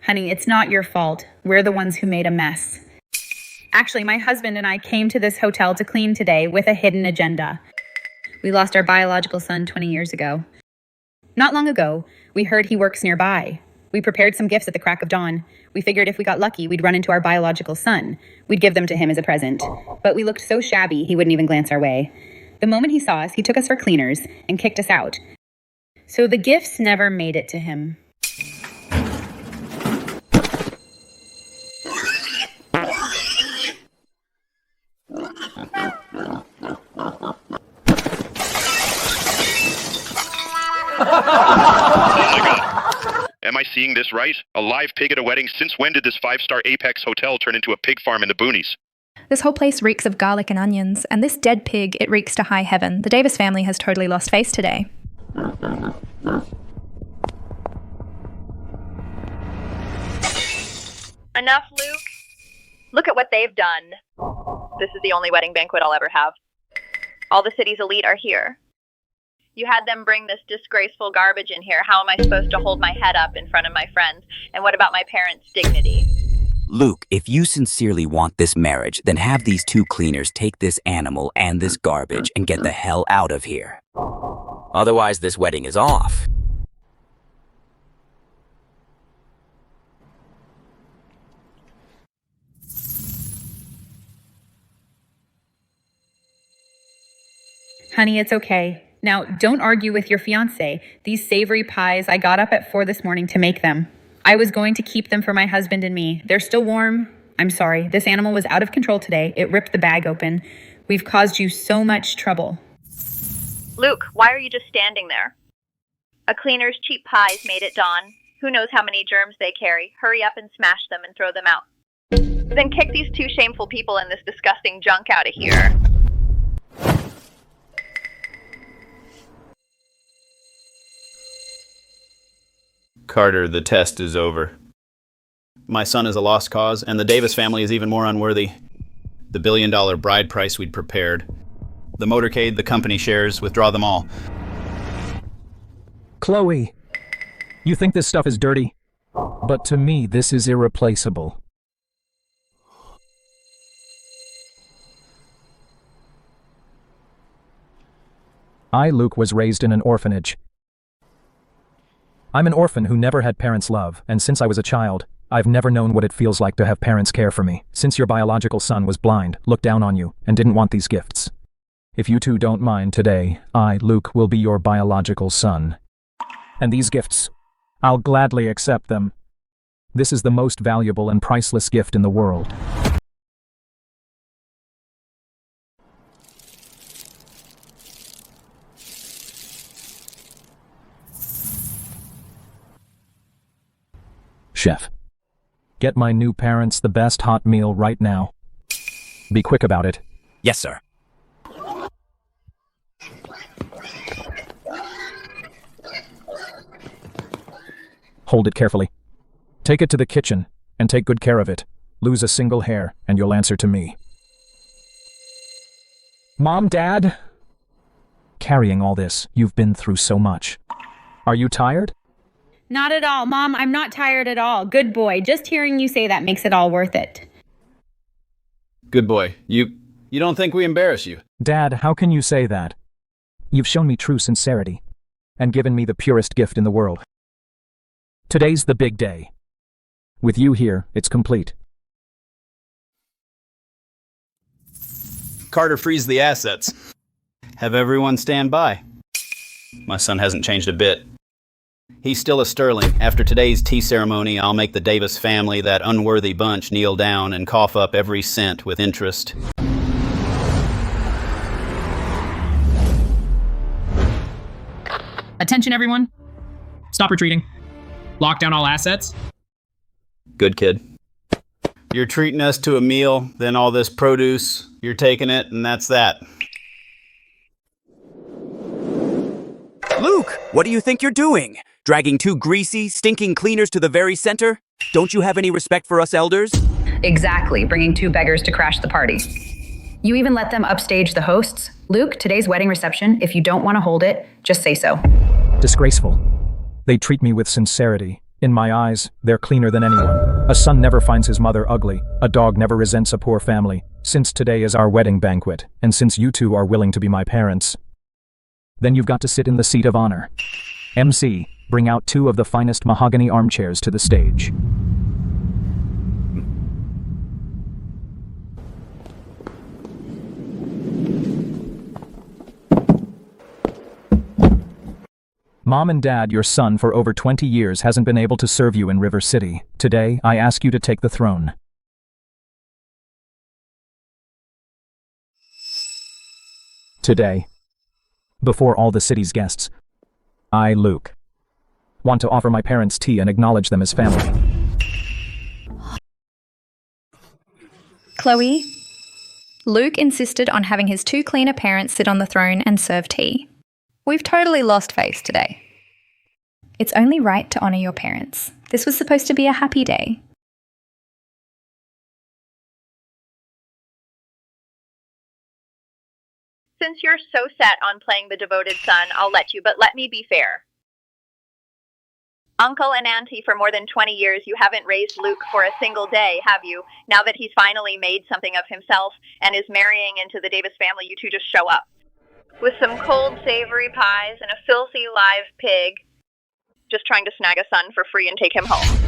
Honey, it's not your fault. We're the ones who made a mess. Actually, my husband and I came to this hotel to clean today with a hidden agenda. We lost our biological son 20 years ago. Not long ago, we heard he works nearby. We prepared some gifts at the crack of dawn. We figured if we got lucky, we'd run into our biological son. We'd give them to him as a present. But we looked so shabby, he wouldn't even glance our way. The moment he saw us, he took us for cleaners and kicked us out. So the gifts never made it to him. Am I seeing this right? A live pig at a wedding? Since when did this 5-star Apex hotel turn into a pig farm in the boonies? This whole place reeks of garlic and onions, and this dead pig, it reeks to high heaven. The Davis family has totally lost face today. Enough, Luke. Look at what they've done. This is the only wedding banquet I'll ever have. All the city's elite are here. You had them bring this disgraceful garbage in here. How am I supposed to hold my head up in front of my friends? And what about my parents' dignity? Luke, if you sincerely want this marriage, then have these 2 cleaners take this animal and this garbage and get the hell out of here. Otherwise, this wedding is off. Honey, it's okay. Now, don't argue with your fiancé. These savory pies, I got up at 4 this morning to make them. I was going to keep them for my husband and me. They're still warm. I'm sorry. This animal was out of control today. It ripped the bag open. We've caused you so much trouble. Luke, why are you just standing there? A cleaner's cheap pies made at dawn. Who knows how many germs they carry? Hurry up and smash them and throw them out. Then kick these 2 shameful people and this disgusting junk out of here. Carter, the test is over. My son is a lost cause, and the Davis family is even more unworthy. The billion-dollar bride price we'd prepared. The motorcade, the company shares, withdraw them all. Chloe, you think this stuff is dirty? But to me, this is irreplaceable. I, Luke, was raised in an orphanage. I'm an orphan who never had parents' love, and since I was a child, I've never known what it feels like to have parents care for me. Since your biological son was blind, looked down on you, and didn't want these gifts. If you 2 don't mind today, I, Luke, will be your biological son. And these gifts, I'll gladly accept them. This is the most valuable and priceless gift in the world. Chef, get my new parents the best hot meal right now. Be quick about it. Yes, sir. Hold it carefully. Take it to the kitchen and take good care of it. Lose a single hair and you'll answer to me. Mom, Dad? Carrying all this, you've been through so much. Are you tired? Not at all. Mom, I'm not tired at all. Good boy. Just hearing you say that makes it all worth it. Good boy. You don't think we embarrass you? Dad, how can you say that? You've shown me true sincerity and given me the purest gift in the world. Today's the big day. With you here, it's complete. Carter, freeze the assets. Have everyone stand by. My son hasn't changed a bit. He's still a sterling. After today's tea ceremony, I'll make the Davis family, that unworthy bunch, kneel down and cough up every cent with interest. Attention, everyone. Stop retreating. Lock down all assets. Good kid. You're treating us to a meal, then all this produce, you're taking it, and that's that. Luke, what do you think you're doing? Dragging 2 greasy, stinking cleaners to the very center? Don't you have any respect for us elders? Exactly, bringing 2 beggars to crash the party. You even let them upstage the hosts. Luke, today's wedding reception, if you don't want to hold it, just say so. Disgraceful. They treat me with sincerity, In my eyes, they're cleaner than anyone. A son never finds his mother ugly. A dog never resents a poor family. Since today is our wedding banquet, and since you two are willing to be my parents, then you've got to sit in the seat of honor. MC, bring out 2 of the finest mahogany armchairs to the stage. Mom and Dad, your son for over 20 years hasn't been able to serve you in River City. Today, I ask you to take the throne. Today, before all the city's guests, I, Luke, want to offer my parents tea and acknowledge them as family. Chloe, Luke insisted on having his 2 cleaner parents sit on the throne and serve tea. We've totally lost face today. It's only right to honour your parents. This was supposed to be a happy day. Since you're so set on playing the devoted son, I'll let you, but let me be fair. Uncle and Auntie, for more than 20 years, you haven't raised Luke for a single day, have you? Now that he's finally made something of himself and is marrying into the Davis family, you two just show up with some cold, savory pies and a filthy live pig, just trying to snag a son for free and take him home.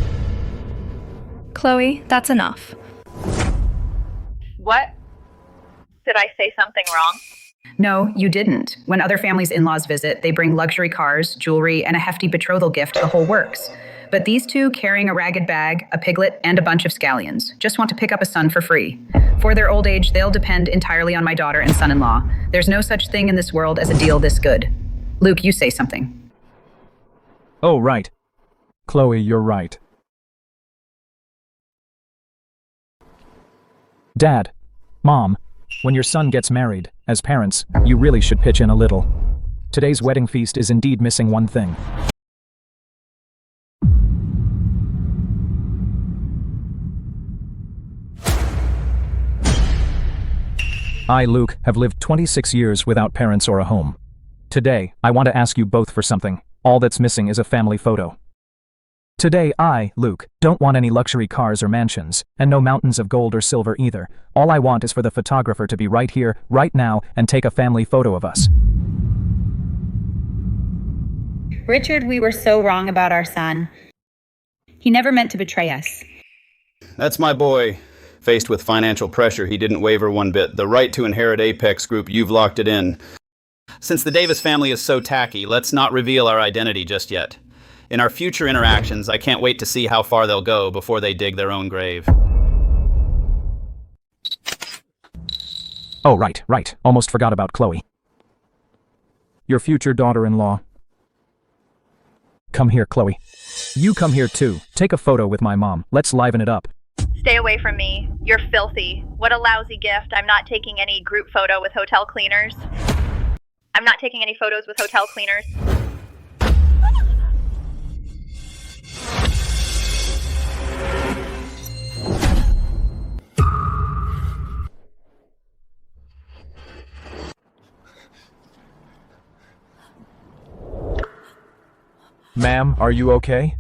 Chloe, that's enough. What? Did I say something wrong? No, you didn't. When other families' in-laws visit, they bring luxury cars, jewelry, and a hefty betrothal gift, the whole works. But these two, carrying a ragged bag, a piglet, and a bunch of scallions, just want to pick up a son for free. For their old age, they'll depend entirely on my daughter and son-in-law. There's no such thing in this world as a deal this good. Luke, you say something. Oh, right. Chloe, you're right. Dad, Mom, when your son gets married, as parents, you really should pitch in a little. Today's wedding feast is indeed missing one thing. I, Luke, have lived 26 years without parents or a home. Today, I want to ask you both for something. All that's missing is a family photo. Today, I, Luke, don't want any luxury cars or mansions, and no mountains of gold or silver either. All I want is for the photographer to be right here, right now, and take a family photo of us. Richard, we were so wrong about our son. He never meant to betray us. That's my boy. Faced with financial pressure, he didn't waver one bit. The right to inherit Apex Group, you've locked it in. Since the Davis family is so tacky, let's not reveal our identity just yet. In our future interactions, I can't wait to see how far they'll go before they dig their own grave. Oh, right. Almost forgot about Chloe. Your future daughter-in-law. Come here, Chloe. You come here too. Take a photo with my mom. Let's liven it up. Stay away from me. You're filthy. What a lousy gift. I'm not taking any group photo with hotel cleaners. I'm not taking any photos with hotel cleaners. Ma'am, are you okay?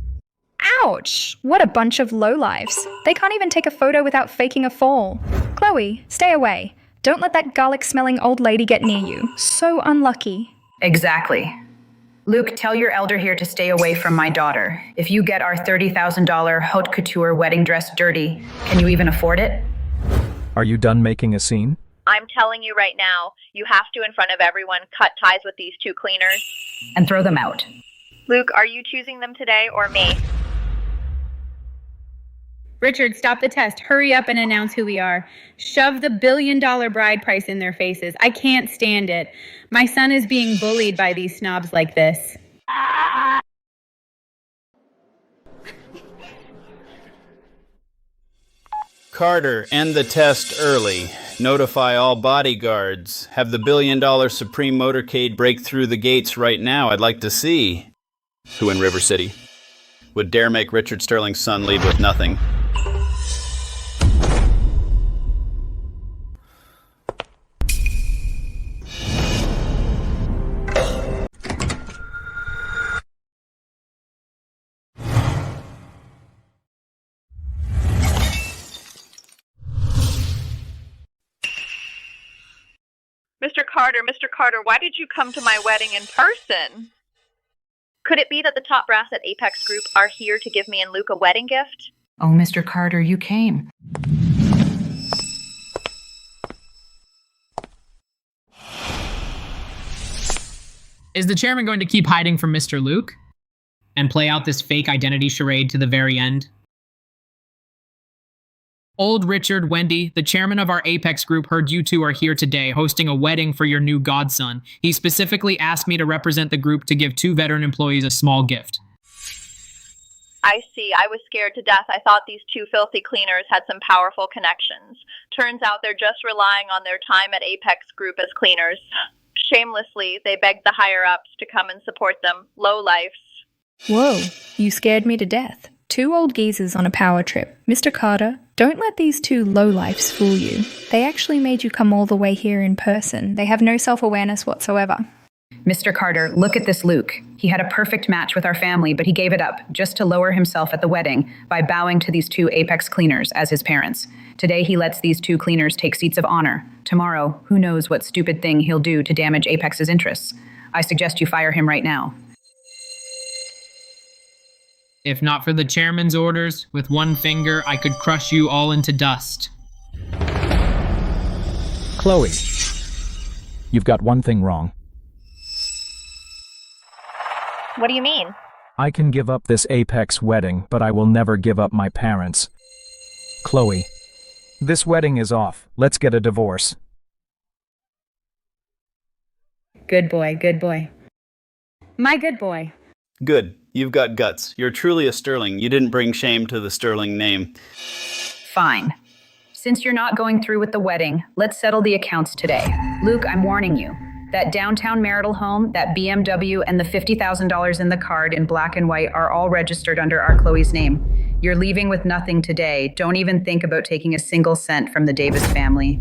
Ouch! What a bunch of lowlifes. They can't even take a photo without faking a fall. Chloe, stay away. Don't let that garlic-smelling old lady get near you. So unlucky. Exactly. Luke, tell your elder here to stay away from my daughter. If you get our $30,000 haute couture wedding dress dirty, can you even afford it? Are you done making a scene? I'm telling you right now, you have to, in front of everyone, cut ties with these two cleaners. And throw them out. Luke, are you choosing them today or me? Richard, stop the test. Hurry up and announce who we are. Shove the $1 billion bride price in their faces. I can't stand it. My son is being bullied by these snobs like this. Carter, end the test early. Notify all bodyguards. Have the $1 billion Supreme Motorcade break through the gates right now. I'd like to see who in River City would dare make Richard Sterling's son leave with nothing. Mr. Carter, why did you come to my wedding in person? Could it be that the top brass at Apex Group are here to give me and Luke a wedding gift? Oh, Mr. Carter, you came. Is the chairman going to keep hiding from Mr. Luke? And play out this fake identity charade to the very end? Old Richard, Wendy, the chairman of our Apex group, heard you two are here today hosting a wedding for your new godson. He specifically asked me to represent the group to give 2 veteran employees a small gift. I see. I was scared to death. I thought these 2 filthy cleaners had some powerful connections. Turns out they're just relying on their time at Apex Group as cleaners. Shamelessly, they begged the higher-ups to come and support them. Lowlifes. Whoa, you scared me to death. 2 old geezers on a power trip. Mr. Carter, don't let these 2 lowlifes fool you. They actually made you come all the way here in person. They have no self-awareness whatsoever. Mr. Carter, look at this Luke. He had a perfect match with our family, but he gave it up just to lower himself at the wedding by bowing to these 2 Apex cleaners as his parents. Today, he lets these 2 cleaners take seats of honor. Tomorrow, who knows what stupid thing he'll do to damage Apex's interests. I suggest you fire him right now. If not for the chairman's orders, with 1 finger, I could crush you all into dust. Chloe, you've got one thing wrong. What do you mean? I can give up this Apex wedding, but I will never give up my parents. Chloe, this wedding is off. Let's get a divorce. Good boy, good boy. My good boy. Good. You've got guts. You're truly a Sterling. You didn't bring shame to the Sterling name. Fine. Since you're not going through with the wedding, let's settle the accounts today. Luke, I'm warning you. That downtown marital home, that BMW, and the $50,000 in the card in black and white are all registered under our Chloe's name. You're leaving with nothing today. Don't even think about taking a single cent from the Davis family.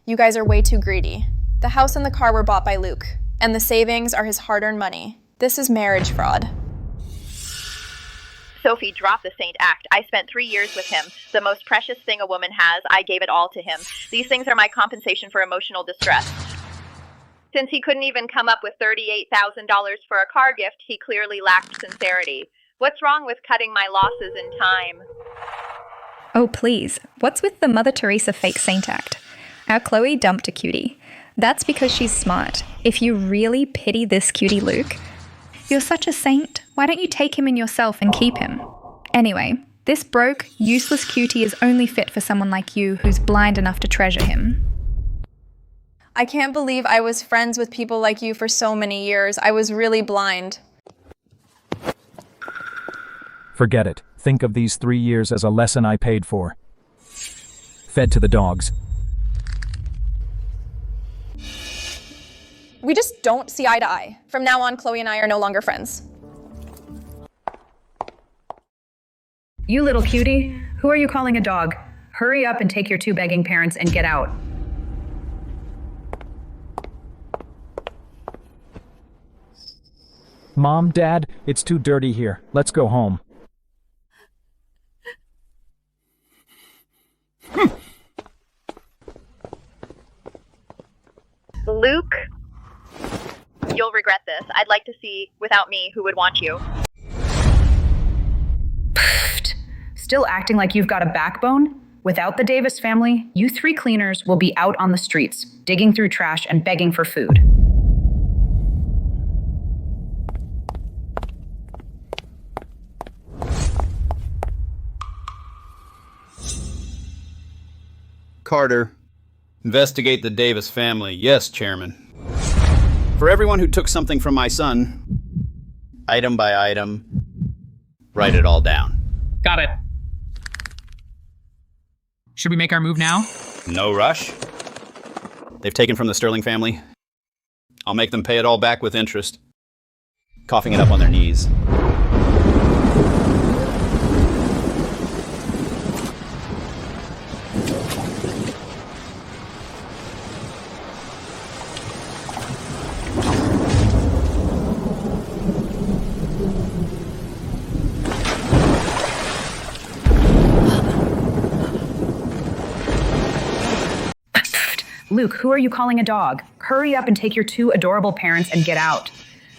You guys are way too greedy. The house and the car were bought by Luke, and the savings are his hard-earned money. This is marriage fraud. Sophie, drop the Saint Act. I spent 3 years with him. The most precious thing a woman has, I gave it all to him. These things are my compensation for emotional distress. Since he couldn't even come up with $38,000 for a car gift, he clearly lacked sincerity. What's wrong with cutting my losses in time? Oh, please. What's with the Mother Teresa fake saint act? Our Chloe dumped a cutie. That's because she's smart. If you really pity this cutie Luke, you're such a saint. Why don't you take him in yourself and keep him? Anyway, this broke, useless cutie is only fit for someone like you who's blind enough to treasure him. I can't believe I was friends with people like you for so many years. I was really blind. Forget it. Think of these 3 years as a lesson I paid for. Fed to the dogs. We just don't see eye to eye. From now on, Chloe and I are no longer friends. You little cutie, who are you calling a dog? Hurry up and take your 2 begging parents and get out. Mom, Dad, it's too dirty here. Let's go home. Luke, you'll regret this. I'd like to see, without me, who would want you. Still acting like you've got a backbone? Without the Davis family, you 3 cleaners will be out on the streets, digging through trash and begging for food. Carter, investigate the Davis family. Yes, Chairman. For everyone who took something from my son, item by item, write it all down. Got it. Should we make our move now? No rush. They've taken from the Sterling family. I'll make them pay it all back with interest. Coughing it up on their knees. Luke, who are you calling a dog? Hurry up and take your two adorable parents and get out.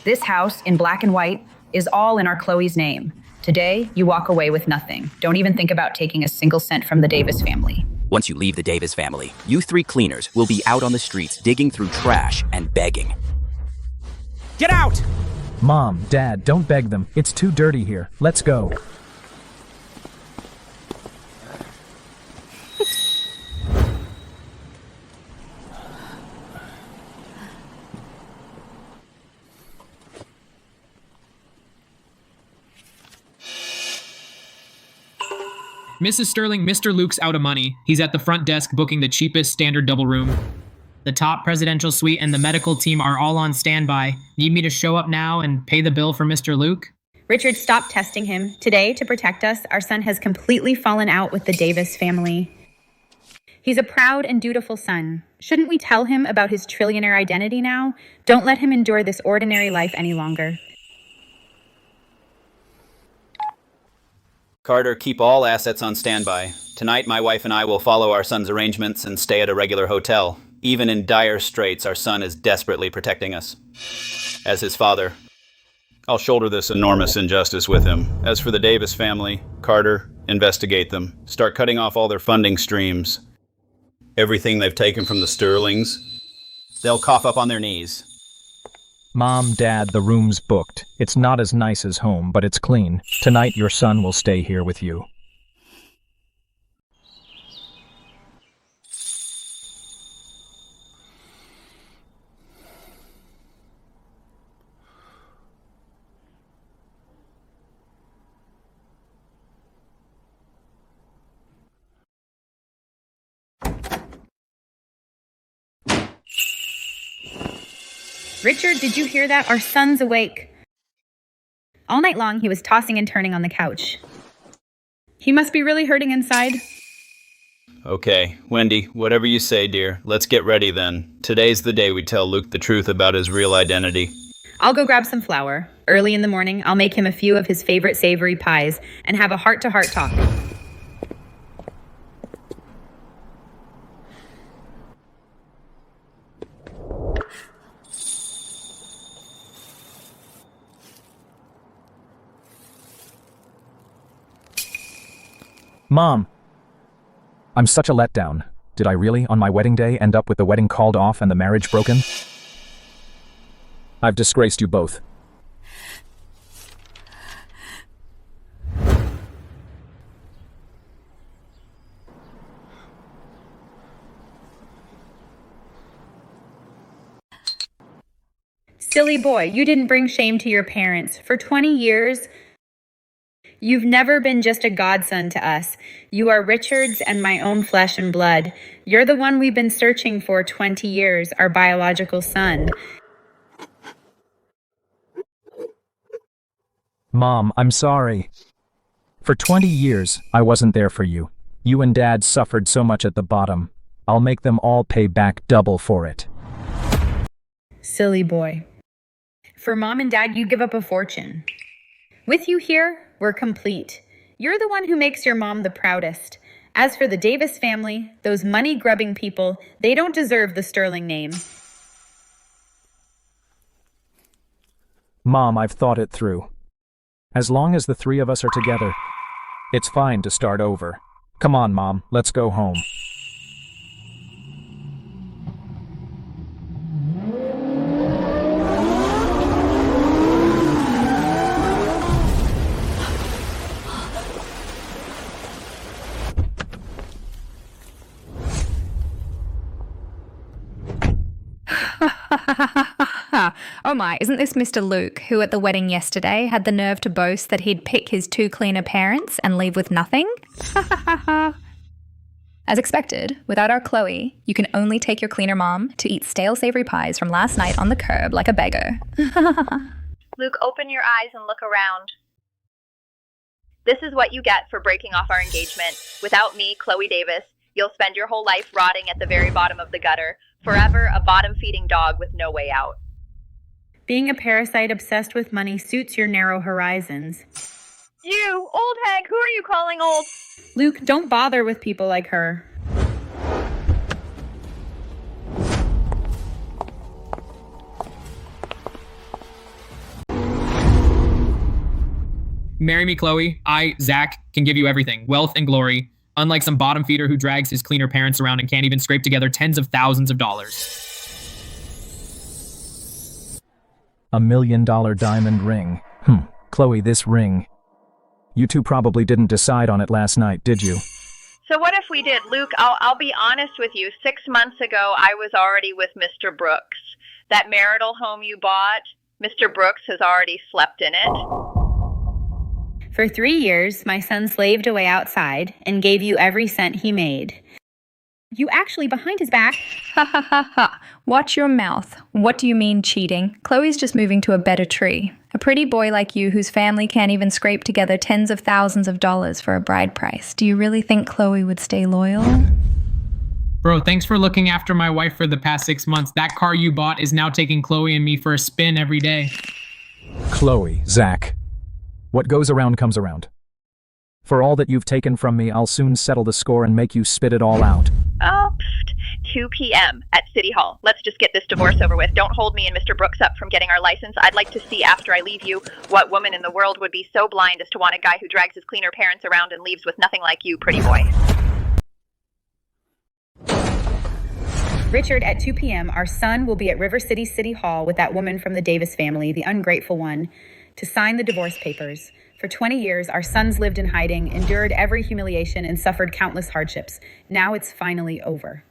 This house, in black and white, is all in our Chloe's name. Today, you walk away with nothing. Don't even think about taking a single cent from the Davis family. Once you leave the Davis family, you 3 cleaners will be out on the streets digging through trash and begging. Get out! Mom, Dad, don't beg them. It's too dirty here. Let's go. Mrs. Sterling, Mr. Luke's out of money. He's at the front desk booking the cheapest standard double room. The top presidential suite and the medical team are all on standby. Need me to show up now and pay the bill for Mr. Luke? Richard, stop testing him. Today, to protect us, our son has completely fallen out with the Davis family. He's a proud and dutiful son. Shouldn't we tell him about his trillionaire identity now? Don't let him endure this ordinary life any longer. Carter, keep all assets on standby. Tonight, my wife and I will follow our son's arrangements and stay at a regular hotel. Even in dire straits, our son is desperately protecting us. As his father, I'll shoulder this enormous injustice with him. As for the Davis family, Carter, investigate them. Start cutting off all their funding streams. Everything they've taken from the Sterlings, they'll cough up on their knees. Mom, Dad, the room's booked. It's not as nice as home, but it's clean. Tonight, your son will stay here with you. Richard, did you hear that? Our son's awake. All night long, he was tossing and turning on the couch. He must be really hurting inside. Okay, Wendy, whatever you say, dear. Let's get ready then. Today's the day we tell Luke the truth about his real identity. I'll go grab some flour. Early in the morning, I'll make him a few of his favorite savory pies and have a heart-to-heart talk. Mom! I'm such a letdown. Did I really, on my wedding day, end up with the wedding called off and the marriage broken? I've disgraced you both. Silly boy, you didn't bring shame to your parents. For 20 years, you've never been just a godson to us. You are Richard's and my own flesh and blood. You're the one we've been searching for 20 years, our biological son. Mom, I'm sorry. For 20 years, I wasn't there for you. You and Dad suffered so much at the bottom. I'll make them all pay back double for it. Silly boy. For Mom and Dad, you give up a fortune. With you here, we're complete. You're the one who makes your mom the proudest. As for the Davis family, those money-grubbing people, they don't deserve the Sterling name. Mom, I've thought it through. As long as the 3 of us are together, it's fine to start over. Come on, Mom, let's go home. Oh my, isn't this Mr. Luke, who at the wedding yesterday had the nerve to boast that he'd pick his 2 cleaner parents and leave with nothing? As expected, without our Chloe, you can only take your cleaner mom to eat stale savory pies from last night on the curb like a beggar. Luke, open your eyes and look around. This is what you get for breaking off our engagement. Without me, Chloe Davis, you'll spend your whole life rotting at the very bottom of the gutter, forever a bottom-feeding dog with no way out. Being a parasite obsessed with money suits your narrow horizons. You, old hag, who are you calling old? Luke, don't bother with people like her. Marry me, Chloe. I, Zach, can give you everything. Wealth and glory. Unlike some bottom feeder who drags his cleaner parents around and can't even scrape together tens of thousands of dollars. $1 million diamond ring. Chloe, this ring. You two probably didn't decide on it last night, did you? So what if we did? Luke, I'll be honest with you. 6 months ago, I was already with Mr. Brooks. That marital home you bought, Mr. Brooks has already slept in it. For 3 years, my son slaved away outside and gave you every cent he made. You actually, behind his back... Ha ha ha ha. Watch your mouth. What do you mean cheating? Chloe's just moving to a better tree. A pretty boy like you whose family can't even scrape together tens of thousands of dollars for a bride price. Do you really think Chloe would stay loyal? Bro, thanks for looking after my wife for the past 6 months. That car you bought is now taking Chloe and me for a spin every day. Chloe, Zach. What goes around comes around. For all that you've taken from me, I'll soon settle the score and make you spit it all out. Oh, 2 p.m. at City Hall. Let's just get this divorce over with. Don't hold me and Mr. Brooks up from getting our license. I'd like to see after I leave you what woman in the world would be so blind as to want a guy who drags his cleaner parents around and leaves with nothing like you, pretty boy. Richard, at 2 p.m., our son will be at River City City Hall with that woman from the Davis family, the ungrateful one, to sign the divorce papers. For 20 years, our sons lived in hiding, endured every humiliation, and suffered countless hardships. Now it's finally over.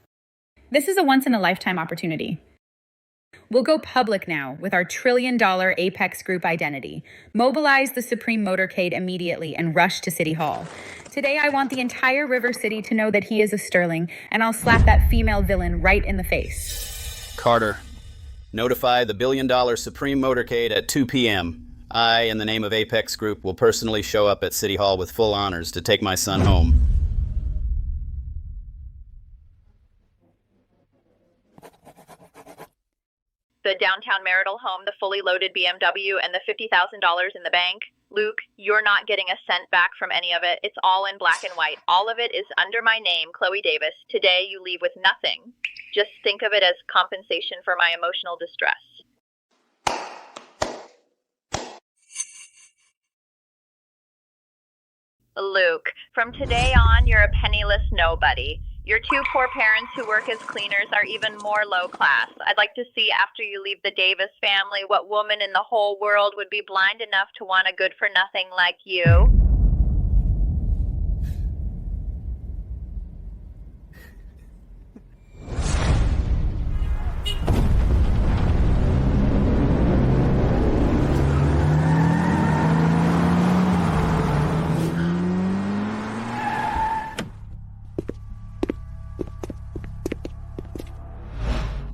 This is a once-in-a-lifetime opportunity. We'll go public now with our $1 trillion Apex Group identity. Mobilize the Supreme Motorcade immediately and rush to City Hall. Today, I want the entire River City to know that he is a Sterling, and I'll slap that female villain right in the face. Carter, notify the $1 billion Supreme Motorcade at 2 p.m. I, in the name of Apex Group, will personally show up at City Hall with full honors to take my son home. The downtown marital home, the fully loaded BMW, and the $50,000 in the bank. Luke, you're not getting a cent back from any of it. It's all in black and white. All of it is under my name, Chloe Davis. Today, you leave with nothing. Just think of it as compensation for my emotional distress. Luke, from today on, you're a penniless nobody. Your 2 poor parents who work as cleaners are even more low class. I'd like to see after you leave the Davis family what woman in the whole world would be blind enough to want a good-for-nothing like you.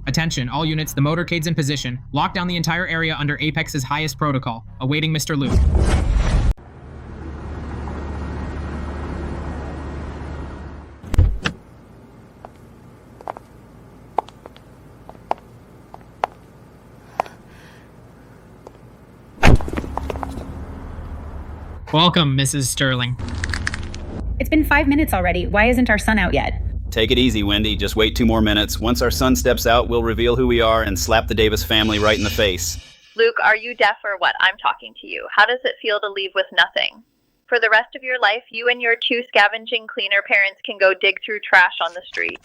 Attention, all units, the motorcade's in position. Lock down the entire area under Apex's highest protocol. Awaiting Mr. Luke. Welcome, Mrs. Sterling. It's been 5 minutes already. Why isn't our son out yet? Take it easy, Wendy. Just wait 2 more minutes. Once our son steps out, we'll reveal who we are and slap the Davis family right in the face. Luke, are you deaf or what? I'm talking to you. How does it feel to leave with nothing? For the rest of your life, you and your 2 scavenging cleaner parents can go dig through trash on the street.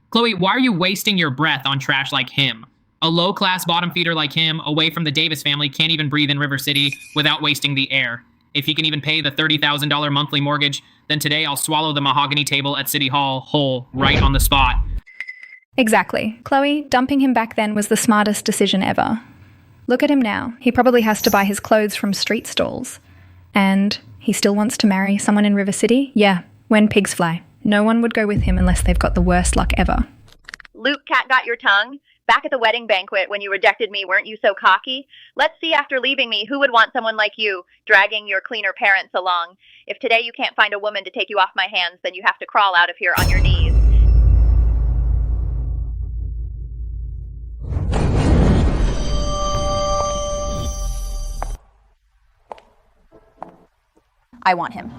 Chloe, why are you wasting your breath on trash like him? A low-class bottom feeder like him, away from the Davis family, can't even breathe in River City without wasting the air. If he can even pay the $30,000 monthly mortgage, then today I'll swallow the mahogany table at City Hall whole, right on the spot. Exactly. Chloe, dumping him back then was the smartest decision ever. Look at him now. He probably has to buy his clothes from street stalls. And he still wants to marry someone in River City? Yeah, when pigs fly. No one would go with him unless they've got the worst luck ever. Luke, cat got your tongue? Back at the wedding banquet when you rejected me, weren't you so cocky? Let's see after leaving me who would want someone like you, dragging your cleaner parents along. If today you can't find a woman to take you off my hands, then you have to crawl out of here on your knees. I want him.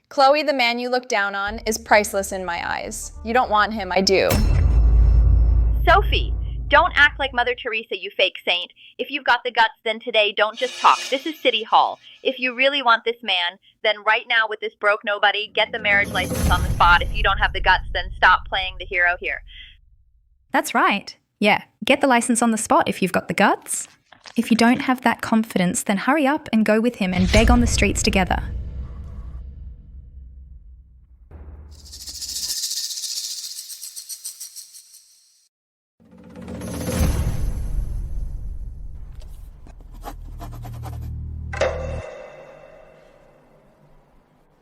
Chloe, the man you look down on, is priceless in my eyes. You don't want him, I do. Sophie, Don't act like Mother Teresa, you fake saint. If you've got the guts, then today don't just talk. This is City Hall. If you really want this man, then right now with this broke nobody, get the marriage license on the spot. If you don't have the guts, then stop playing the hero here. That's right. Yeah, get the license on the spot if you've got the guts. If you don't have that confidence, then hurry up and go with him and beg on the streets together.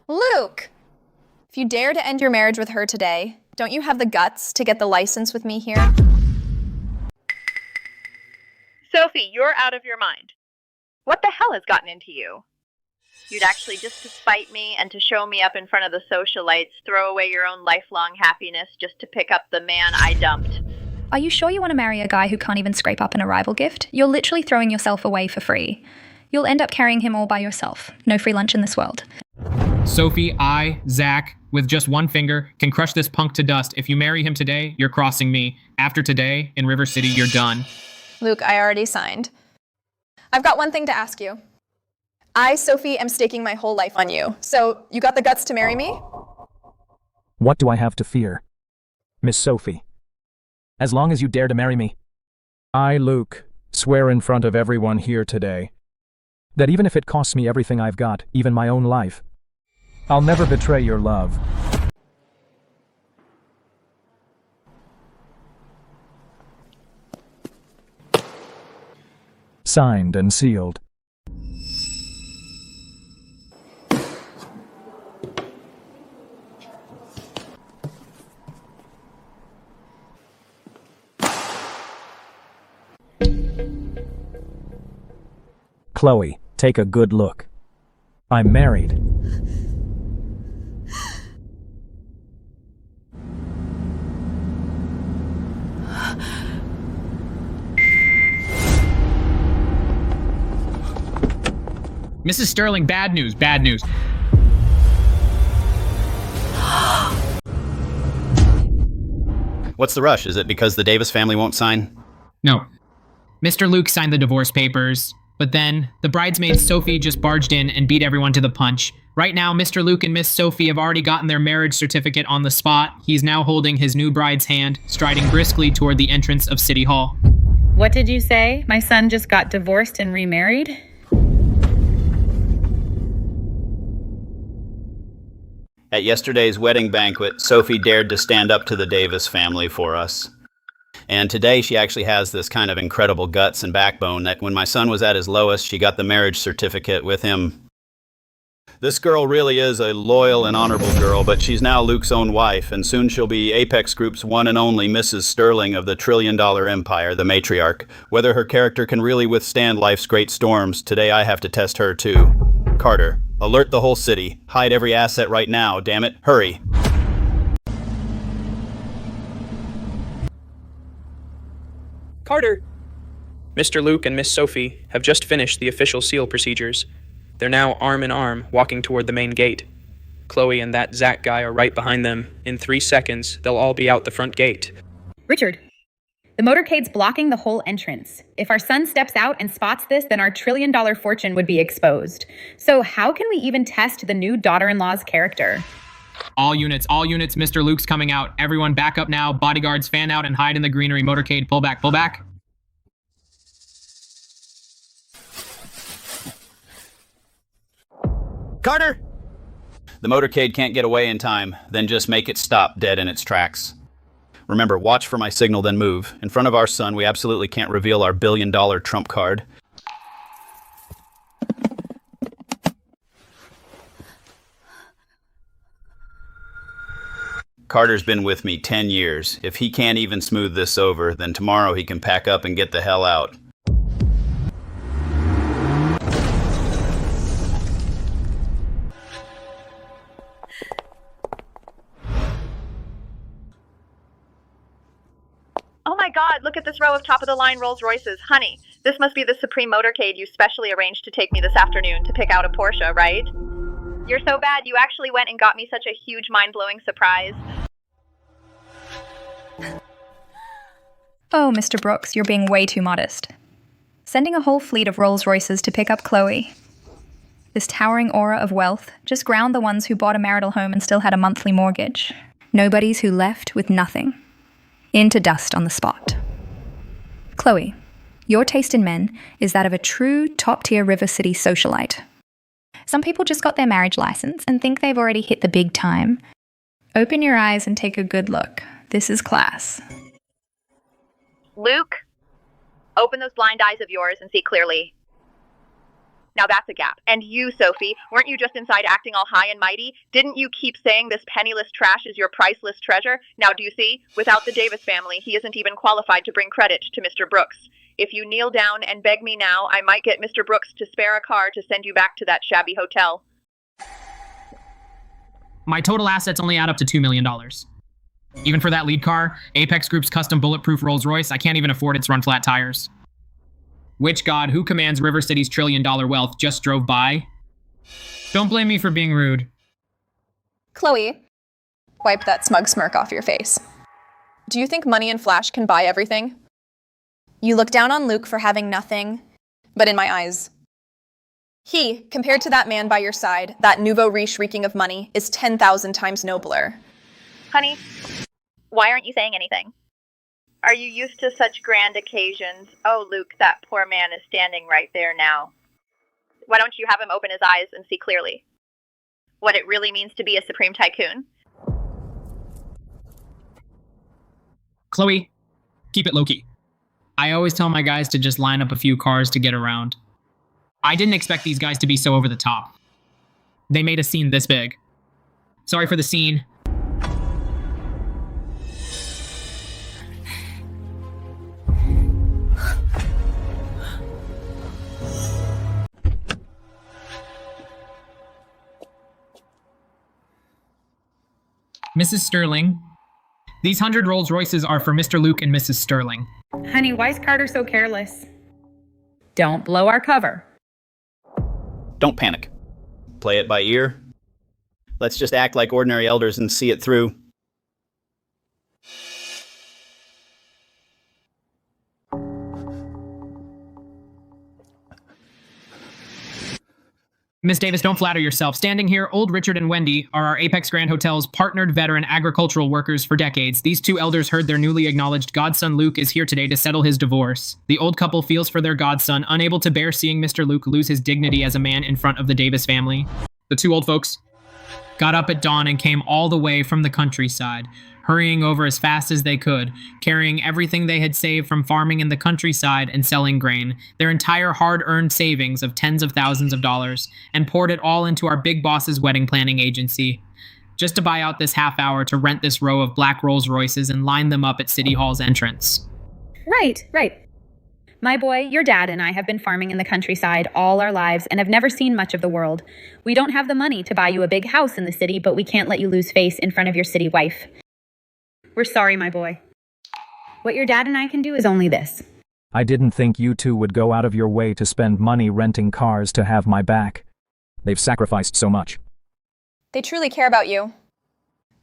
Luke! If you dare to end your marriage with her today, don't you have the guts to get the license with me here? Sophie, you're out of your mind. What the hell has gotten into you? You'd actually, just to spite me and to show me up in front of the socialites, throw away your own lifelong happiness just to pick up the man I dumped. Are you sure you want to marry a guy who can't even scrape up an arrival gift? You're literally throwing yourself away for free. You'll end up carrying him all by yourself. No free lunch in this world. Sophie, I, Zach, with just one finger, can crush this punk to dust. If you marry him today, you're crossing me. After today, in River City, you're done. Luke, I already signed. I've got one thing to ask you. I, Sophie, am staking my whole life on you. So, you got the guts to marry me? What do I have to fear? Miss Sophie. As long as you dare to marry me. I, Luke, swear in front of everyone here today that even if it costs me everything I've got, even my own life, I'll never betray your love. Signed and sealed. Chloe, take a good look. I'm married. Mrs. Sterling, bad news, bad news. What's the rush? Is it because the Davis family won't sign? No. Mr. Luke signed the divorce papers, but then the bridesmaid Sophie just barged in and beat everyone to the punch. Right now, Mr. Luke and Miss Sophie have already gotten their marriage certificate on the spot. He's now holding his new bride's hand, striding briskly toward the entrance of City Hall. What did you say? My son just got divorced and remarried? At yesterday's wedding banquet, Sophie dared to stand up to the Davis family for us. And today she actually has this kind of incredible guts and backbone that when my son was at his lowest, she got the marriage certificate with him. This girl really is a loyal and honorable girl, but she's now Luke's own wife, and soon she'll be Apex Group's one and only Mrs. Sterling of the trillion-dollar empire, the matriarch. Whether her character can really withstand life's great storms, today I have to test her too. Carter, alert the whole city. Hide every asset right now, damn it. Hurry. Carter! Mr. Luke and Miss Sophie have just finished the official seal procedures. They're now arm in arm, walking toward the main gate. Chloe and that Zach guy are right behind them. In 3 seconds, they'll all be out the front gate. Richard, the motorcade's blocking the whole entrance. If our son steps out and spots this, then our trillion-dollar fortune would be exposed. So how can we even test the new daughter-in-law's character? All units, Mr. Luke's coming out. Everyone back up now. Bodyguards, fan out and hide in the greenery. Motorcade, pull back, pull back. Carter! The motorcade can't get away in time, then just make it stop dead in its tracks. Remember, watch for my signal, then move. In front of our son, we absolutely can't reveal our billion-dollar trump card. Carter's been with me 10 years. If he can't even smooth this over, then tomorrow he can pack up and get the hell out. Oh my god, look at this row of top-of-the-line Rolls Royces. Honey, this must be the Supreme motorcade you specially arranged to take me this afternoon to pick out a Porsche, right? You're so bad, you actually went and got me such a huge mind-blowing surprise. Oh, Mr. Brooks, you're being way too modest. Sending a whole fleet of Rolls Royces to pick up Chloe. This towering aura of wealth just ground the ones who bought a marital home and still had a monthly mortgage. Nobodies who left with nothing. Into dust on the spot. Chloe, your taste in men is that of a true top-tier River City socialite. Some people just got their marriage license and think they've already hit the big time. Open your eyes and take a good look. This is class. Luke, open those blind eyes of yours and see clearly. Now that's a gap. And you, Sophie, weren't you just inside acting all high and mighty? Didn't you keep saying this penniless trash is your priceless treasure? Now do you see? Without the Davis family, he isn't even qualified to bring credit to Mr. Brooks. If you kneel down and beg me now, I might get Mr. Brooks to spare a car to send you back to that shabby hotel. My total assets only add up to $2 million. Even for that lead car, Apex Group's custom bulletproof Rolls Royce, I can't even afford its run-flat tires. Which god who commands River City's trillion-dollar wealth just drove by? Don't blame me for being rude. Chloe, wipe that smug smirk off your face. Do you think money and flash can buy everything? You look down on Luke for having nothing, but in my eyes, he, compared to that man by your side, that nouveau riche reeking of money, is 10,000 times nobler. Honey, why aren't you saying anything? Are you used to such grand occasions? Oh, Luke, that poor man is standing right there now. Why don't you have him open his eyes and see clearly what it really means to be a supreme tycoon? Chloe, keep it low-key. I always tell my guys to just line up a few cars to get around. I didn't expect these guys to be so over the top. They made a scene this big. Sorry for the scene. Mrs. Sterling, these 100 Rolls Royces are for Mr. Luke and Mrs. Sterling. Honey, why is Carter so careless? Don't blow our cover. Don't panic. Play it by ear. Let's just act like ordinary elders and see it through. Miss Davis, don't flatter yourself. Standing here, old Richard and Wendy are our Apex Grand Hotel's partnered veteran agricultural workers for decades. These two elders heard their newly acknowledged godson Luke is here today to settle his divorce. The old couple feels for their godson, unable to bear seeing Mr. Luke lose his dignity as a man in front of the Davis family. The two old folks got up at dawn and came all the way from the countryside, hurrying over as fast as they could, carrying everything they had saved from farming in the countryside and selling grain, their entire hard-earned savings of tens of thousands of dollars, and poured it all into our big boss's wedding planning agency, just to buy out this half hour to rent this row of black Rolls Royces and line them up at City Hall's entrance. Right. My boy, your dad and I have been farming in the countryside all our lives and have never seen much of the world. We don't have the money to buy you a big house in the city, but we can't let you lose face in front of your city wife. We're sorry, my boy. What your dad and I can do is only this. I didn't think you two would go out of your way to spend money renting cars to have my back. They've sacrificed so much. They truly care about you.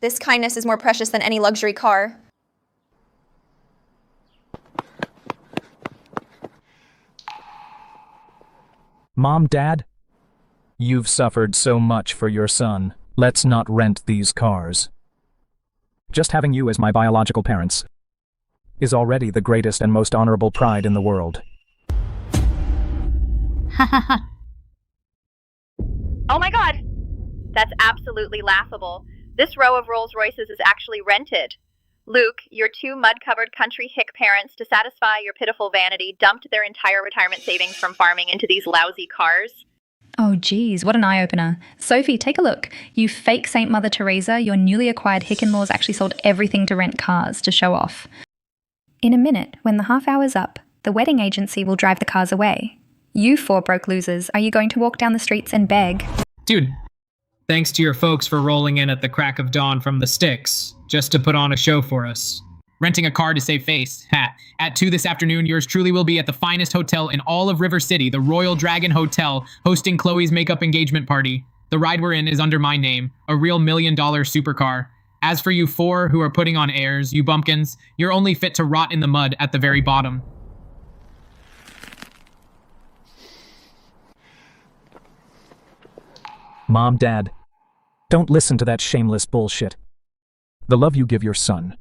This kindness is more precious than any luxury car. Mom, Dad? You've suffered so much for your son. Let's not rent these cars. Just having you as my biological parents is already the greatest and most honorable pride in the world. Oh my god! That's absolutely laughable. This row of Rolls Royces is actually rented. Luke, your two mud-covered country hick parents, to satisfy your pitiful vanity, dumped their entire retirement savings from farming into these lousy cars. Oh geez, what an eye-opener. Sophie, take a look. You fake Saint Mother Teresa, your newly acquired hick-in-laws actually sold everything to rent cars to show off. In a minute, when the half hour's up, the wedding agency will drive the cars away. You four broke losers, are you going to walk down the streets and beg? Dude, thanks to your folks for rolling in at the crack of dawn from the sticks, just to put on a show for us. Renting a car to save face. At 2 this afternoon, yours truly will be at the finest hotel in all of River City, the Royal Dragon Hotel, hosting Chloe's makeup engagement party. The ride we're in is under my name, a real $1 million supercar. As for you four who are putting on airs, you bumpkins, you're only fit to rot in the mud at the very bottom. Mom, Dad, don't listen to that shameless bullshit. The love you give your son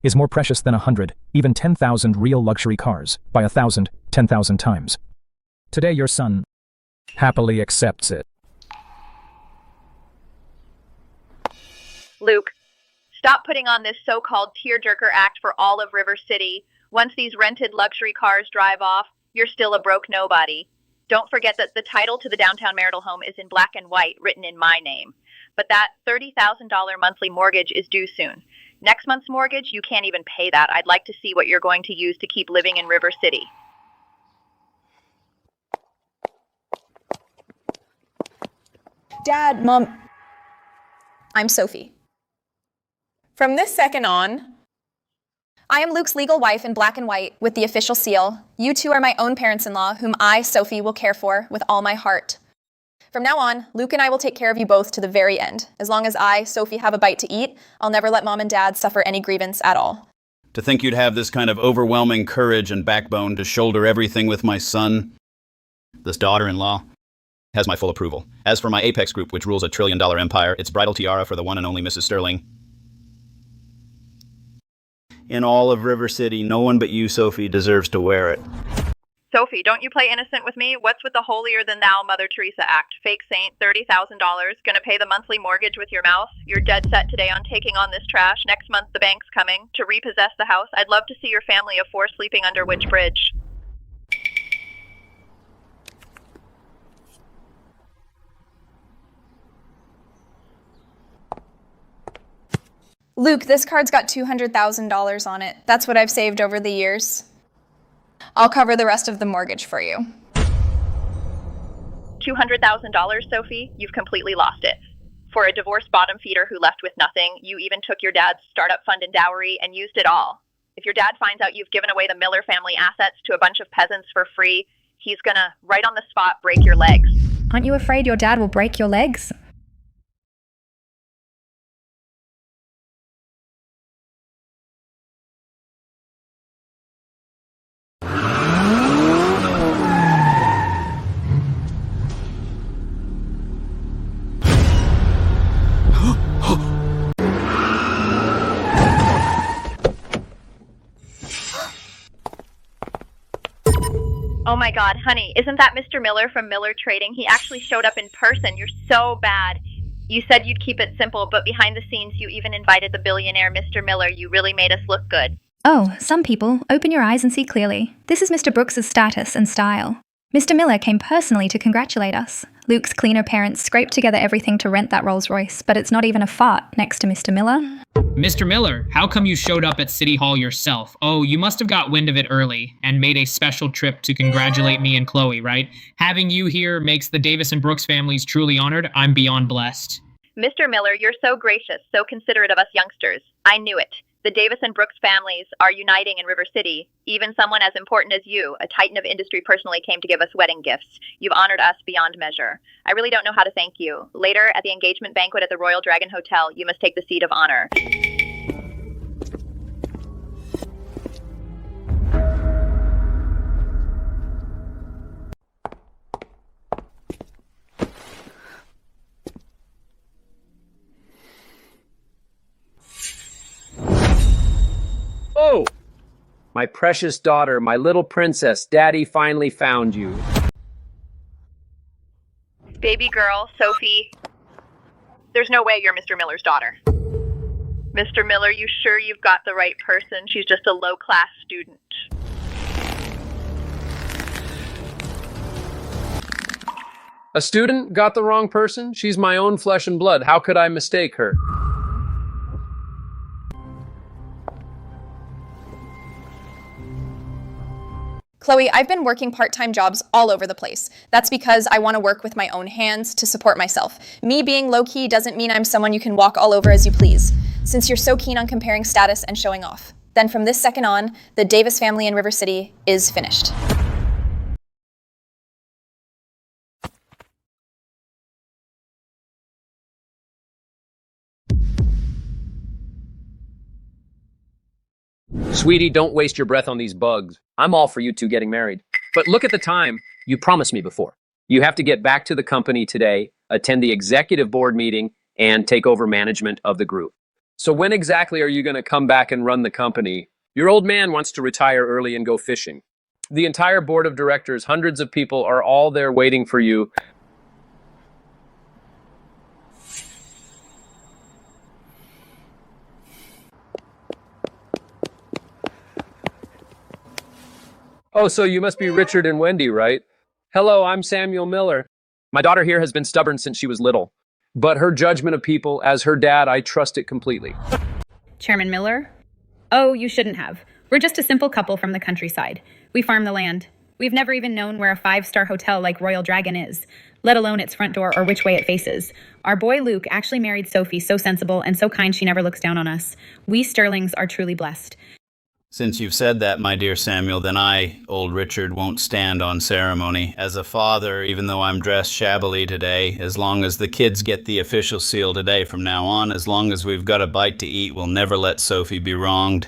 is more precious than 100, even 10,000 real luxury cars by 1,000, 10,000 times. Today your son happily accepts it. Luke, stop putting on this so-called tearjerker act for all of River City. Once these rented luxury cars drive off, you're still a broke nobody. Don't forget that the title to the downtown marital home is in black and white, written in my name. But that $30,000 monthly mortgage is due soon. Next month's mortgage, you can't even pay that. I'd like to see what you're going to use to keep living in River City. Dad, Mom, I'm Sophie. From this second on, I am Luke's legal wife in black and white with the official seal. You two are my own parents-in-law, whom I, Sophie, will care for with all my heart. From now on, Luke and I will take care of you both to the very end. As long as I, Sophie, have a bite to eat, I'll never let Mom and Dad suffer any grievance at all. To think you'd have this kind of overwhelming courage and backbone to shoulder everything with my son, this daughter-in-law, has my full approval. As for my Apex group, which rules a $1 trillion empire, its bridal tiara for the one and only Mrs. Sterling. In all of River City, no one but you, Sophie, deserves to wear it. Sophie, don't you play innocent with me? What's with the holier-than-thou Mother Teresa act? Fake saint, $30,000, gonna pay the monthly mortgage with your mouth? You're dead set today on taking on this trash. Next month the bank's coming to repossess the house. I'd love to see your family of four sleeping under which bridge? Luke, this card's got $200,000 on it. That's what I've saved over the years. I'll cover the rest of the mortgage for you. $200,000, Sophie? You've completely lost it. For a divorced bottom feeder who left with nothing, you even took your dad's startup fund and dowry and used it all. If your dad finds out you've given away the Miller family assets to a bunch of peasants for free, he's gonna, right on the spot, break your legs. Aren't you afraid your dad will break your legs? Oh my God, honey, isn't that Mr. Miller from Miller Trading? He actually showed up in person. You're so bad. You said you'd keep it simple, but behind the scenes you even invited the billionaire Mr. Miller. You really made us look good. Oh, some people. Open your eyes and see clearly. This is Mr. Brooks's status and style. Mr. Miller came personally to congratulate us. Luke's cleaner parents scraped together everything to rent that Rolls Royce, but it's not even a fart next to Mr. Miller. Mr. Miller, how come you showed up at City Hall yourself? Oh, you must have got wind of it early and made a special trip to congratulate me and Chloe, right? Having you here makes the Davis and Brooks families truly honored. I'm beyond blessed. Mr. Miller, you're so gracious, so considerate of us youngsters. I knew it. The Davis and Brooks families are uniting in River City. Even someone as important as you, a titan of industry, personally came to give us wedding gifts. You've honored us beyond measure. I really don't know how to thank you. Later, at the engagement banquet at the Royal Dragon Hotel, you must take the seat of honor. Oh! My precious daughter, my little princess, Daddy finally found you. Baby girl, Sophie. There's no way you're Mr. Miller's daughter. Mr. Miller, you sure you've got the right person? She's just a low-class student. A student? Got the wrong person? She's my own flesh and blood. How could I mistake her? Chloe, I've been working part-time jobs all over the place. That's because I want to work with my own hands to support myself. Me being low-key doesn't mean I'm someone you can walk all over as you please, since you're so keen on comparing status and showing off. Then from this second on, the Davis family in River City is finished. Sweetie, don't waste your breath on these bugs. I'm all for you two getting married. But look at the time. You promised me before. You have to get back to the company today, attend the executive board meeting, and take over management of the group. So when exactly are you going to come back and run the company? Your old man wants to retire early and go fishing. The entire board of directors, hundreds of people, are all there waiting for you. Oh, so you must be Richard and Wendy, right? Hello, I'm Samuel Miller. My daughter here has been stubborn since she was little, but her judgment of people, as her dad, I trust it completely. Chairman Miller? Oh, you shouldn't have. We're just a simple couple from the countryside. We farm the land. We've never even known where a 5-star hotel like Royal Dragon is, let alone its front door or which way it faces. Our boy Luke actually married Sophie, so sensible and so kind she never looks down on us. We Sterlings are truly blessed. Since you've said that, my dear Samuel, then I, old Richard, won't stand on ceremony. As a father, even though I'm dressed shabbily today, as long as the kids get the official seal today from now on, as long as we've got a bite to eat, we'll never let Sophie be wronged.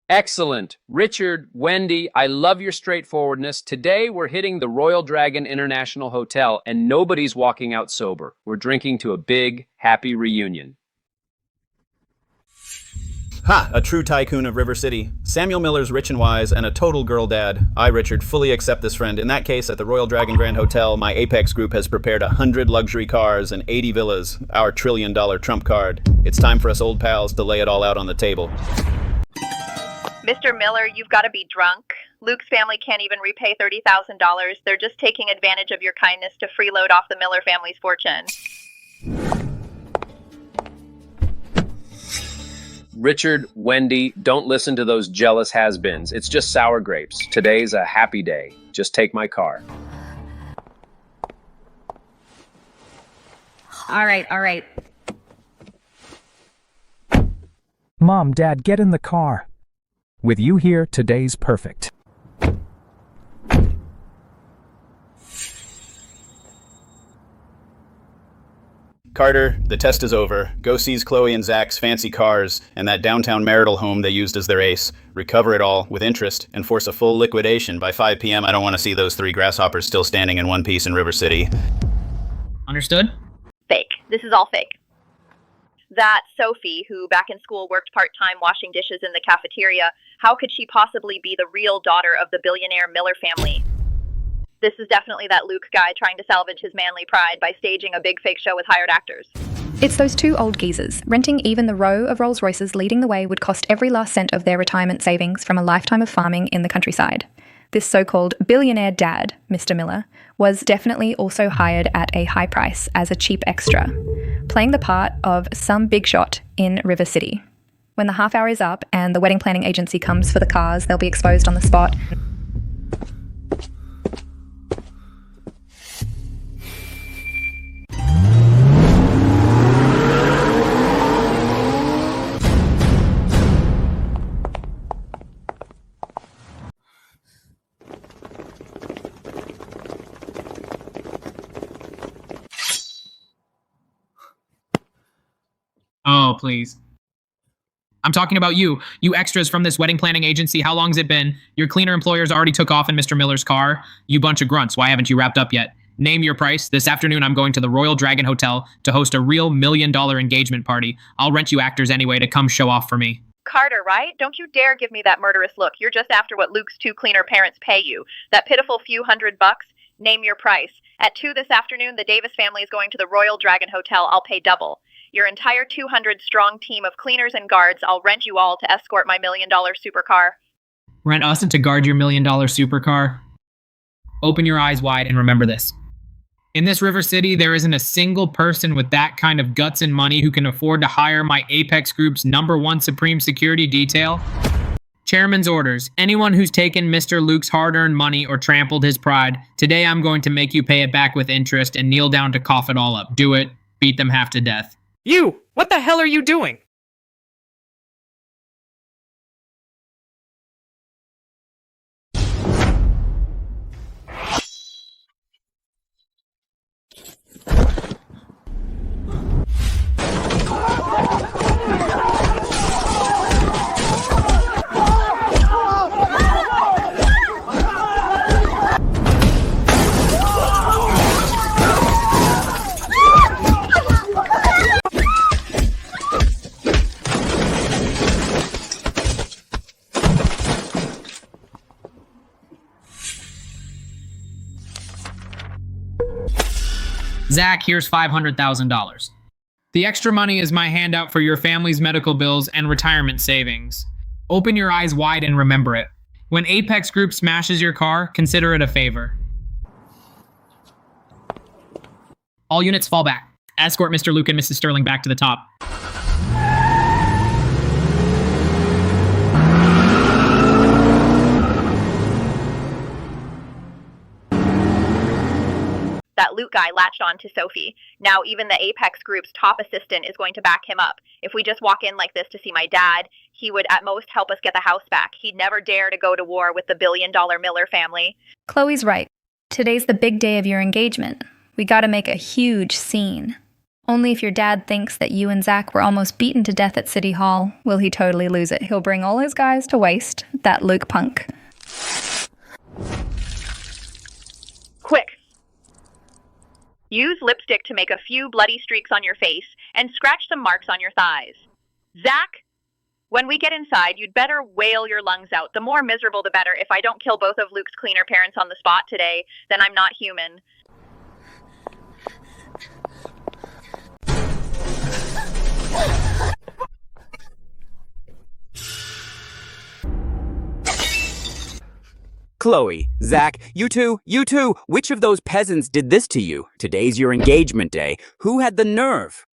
Excellent. Richard, Wendy, I love your straightforwardness. Today we're hitting the Royal Dragon International Hotel, and nobody's walking out sober. We're drinking to a big, happy reunion. Ha! A true tycoon of River City. Samuel Miller's rich and wise and a total girl dad. I, Richard, fully accept this friend. In that case, at the Royal Dragon Grand Hotel, my Apex group has prepared 100 luxury cars and 80 villas, our $1 trillion trump card. It's time for us old pals to lay it all out on the table. Mr. Miller, you've got to be drunk. Luke's family can't even repay $30,000. They're just taking advantage of your kindness to freeload off the Miller family's fortune. Richard, Wendy, don't listen to those jealous has-beens. It's just sour grapes. Today's a happy day. Just take my car. All right. Mom, Dad, get in the car. With you here, today's perfect. Carter, the test is over. Go seize Chloe and Zach's fancy cars and that downtown marital home they used as their ace. Recover it all with interest and force a full liquidation. By 5 p.m., I don't want to see those 3 grasshoppers still standing in one piece in River City. Understood? Fake. This is all fake. That Sophie, who back in school worked part-time washing dishes in the cafeteria, how could she possibly be the real daughter of the billionaire Miller family? This is definitely that Luke guy trying to salvage his manly pride by staging a big fake show with hired actors. It's those 2 old geezers. Renting even the row of Rolls Royces leading the way would cost every last cent of their retirement savings from a lifetime of farming in the countryside. This so-called billionaire dad, Mr. Miller, was definitely also hired at a high price as a cheap extra, playing the part of some big shot in River City. When the half hour is up and the wedding planning agency comes for the cars, they'll be exposed on the spot. Oh, please. I'm talking about you. You extras from this wedding planning agency. How long's it been? Your cleaner employers already took off in Mr. Miller's car. You bunch of grunts. Why haven't you wrapped up yet? Name your price. This afternoon, I'm going to the Royal Dragon Hotel to host a real $1 million engagement party. I'll rent you actors anyway to come show off for me. Carter, right? Don't you dare give me that murderous look. You're just after what Luke's 2 cleaner parents pay you. That pitiful few $100. Name your price. At 2 this afternoon, the Davis family is going to the Royal Dragon Hotel. I'll pay double. Your entire 200-strong team of cleaners and guards, I'll rent you all to escort my $1 million supercar. Rent us and to guard your $1 million supercar? Open your eyes wide and remember this. In this River City, there isn't a single person with that kind of guts and money who can afford to hire my Apex Group's #1 supreme security detail. Chairman's orders. Anyone who's taken Mr. Luke's hard-earned money or trampled his pride, today I'm going to make you pay it back with interest and kneel down to cough it all up. Do it. Beat them half to death. You! What the hell are you doing? Zach, here's $500,000. The extra money is my handout for your family's medical bills and retirement savings. Open your eyes wide and remember it. When Apex Group smashes your car, consider it a favor. All units fall back. Escort Mr. Luke and Mrs. Sterling back to the top. That Luke guy latched on to Sophie. Now even the Apex Group's top assistant is going to back him up. If we just walk in like this to see my dad, he would at most help us get the house back. He'd never dare to go to war with the billion-dollar Miller family. Chloe's right. Today's the big day of your engagement. We gotta make a huge scene. Only if your dad thinks that you and Zach were almost beaten to death at City Hall will he totally lose it. He'll bring all his guys to waste, that Luke punk. Quick! Use lipstick to make a few bloody streaks on your face and scratch some marks on your thighs. Zach, when we get inside, you'd better wail your lungs out. The more miserable, the better. If I don't kill both of Luke's cleaner parents on the spot today, then I'm not human. Chloe, Zach, you two, which of those peasants did this to you? Today's your engagement day. Who had the nerve?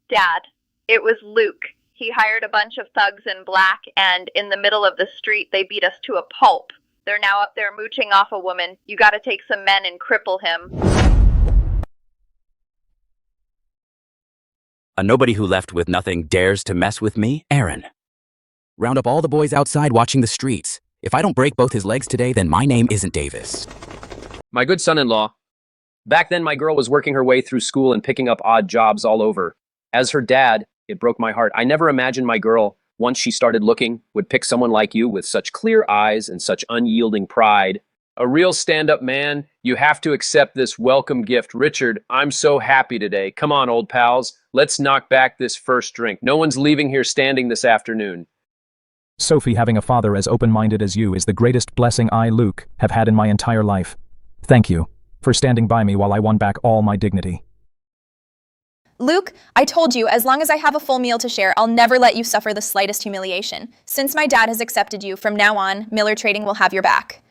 Dad, it was Luke. He hired a bunch of thugs in black, and in the middle of the street, they beat us to a pulp. They're now up there mooching off a woman. You gotta take some men and cripple him. A nobody who left with nothing dares to mess with me? Aaron. Round up all the boys outside watching the streets. If I don't break both his legs today, then my name isn't Davis. My good son-in-law. Back then, my girl was working her way through school and picking up odd jobs all over. As her dad, it broke my heart. I never imagined my girl, once she started looking, would pick someone like you with such clear eyes and such unyielding pride. A real stand-up man, you have to accept this welcome gift. Richard, I'm so happy today. Come on, old pals. Let's knock back this first drink. No one's leaving here standing this afternoon. Sophie, having a father as open-minded as you is the greatest blessing I, Luke, have had in my entire life. Thank you for standing by me while I won back all my dignity. Luke, I told you, as long as I have a full meal to share, I'll never let you suffer the slightest humiliation. Since my dad has accepted you, from now on, Miller Trading will have your back.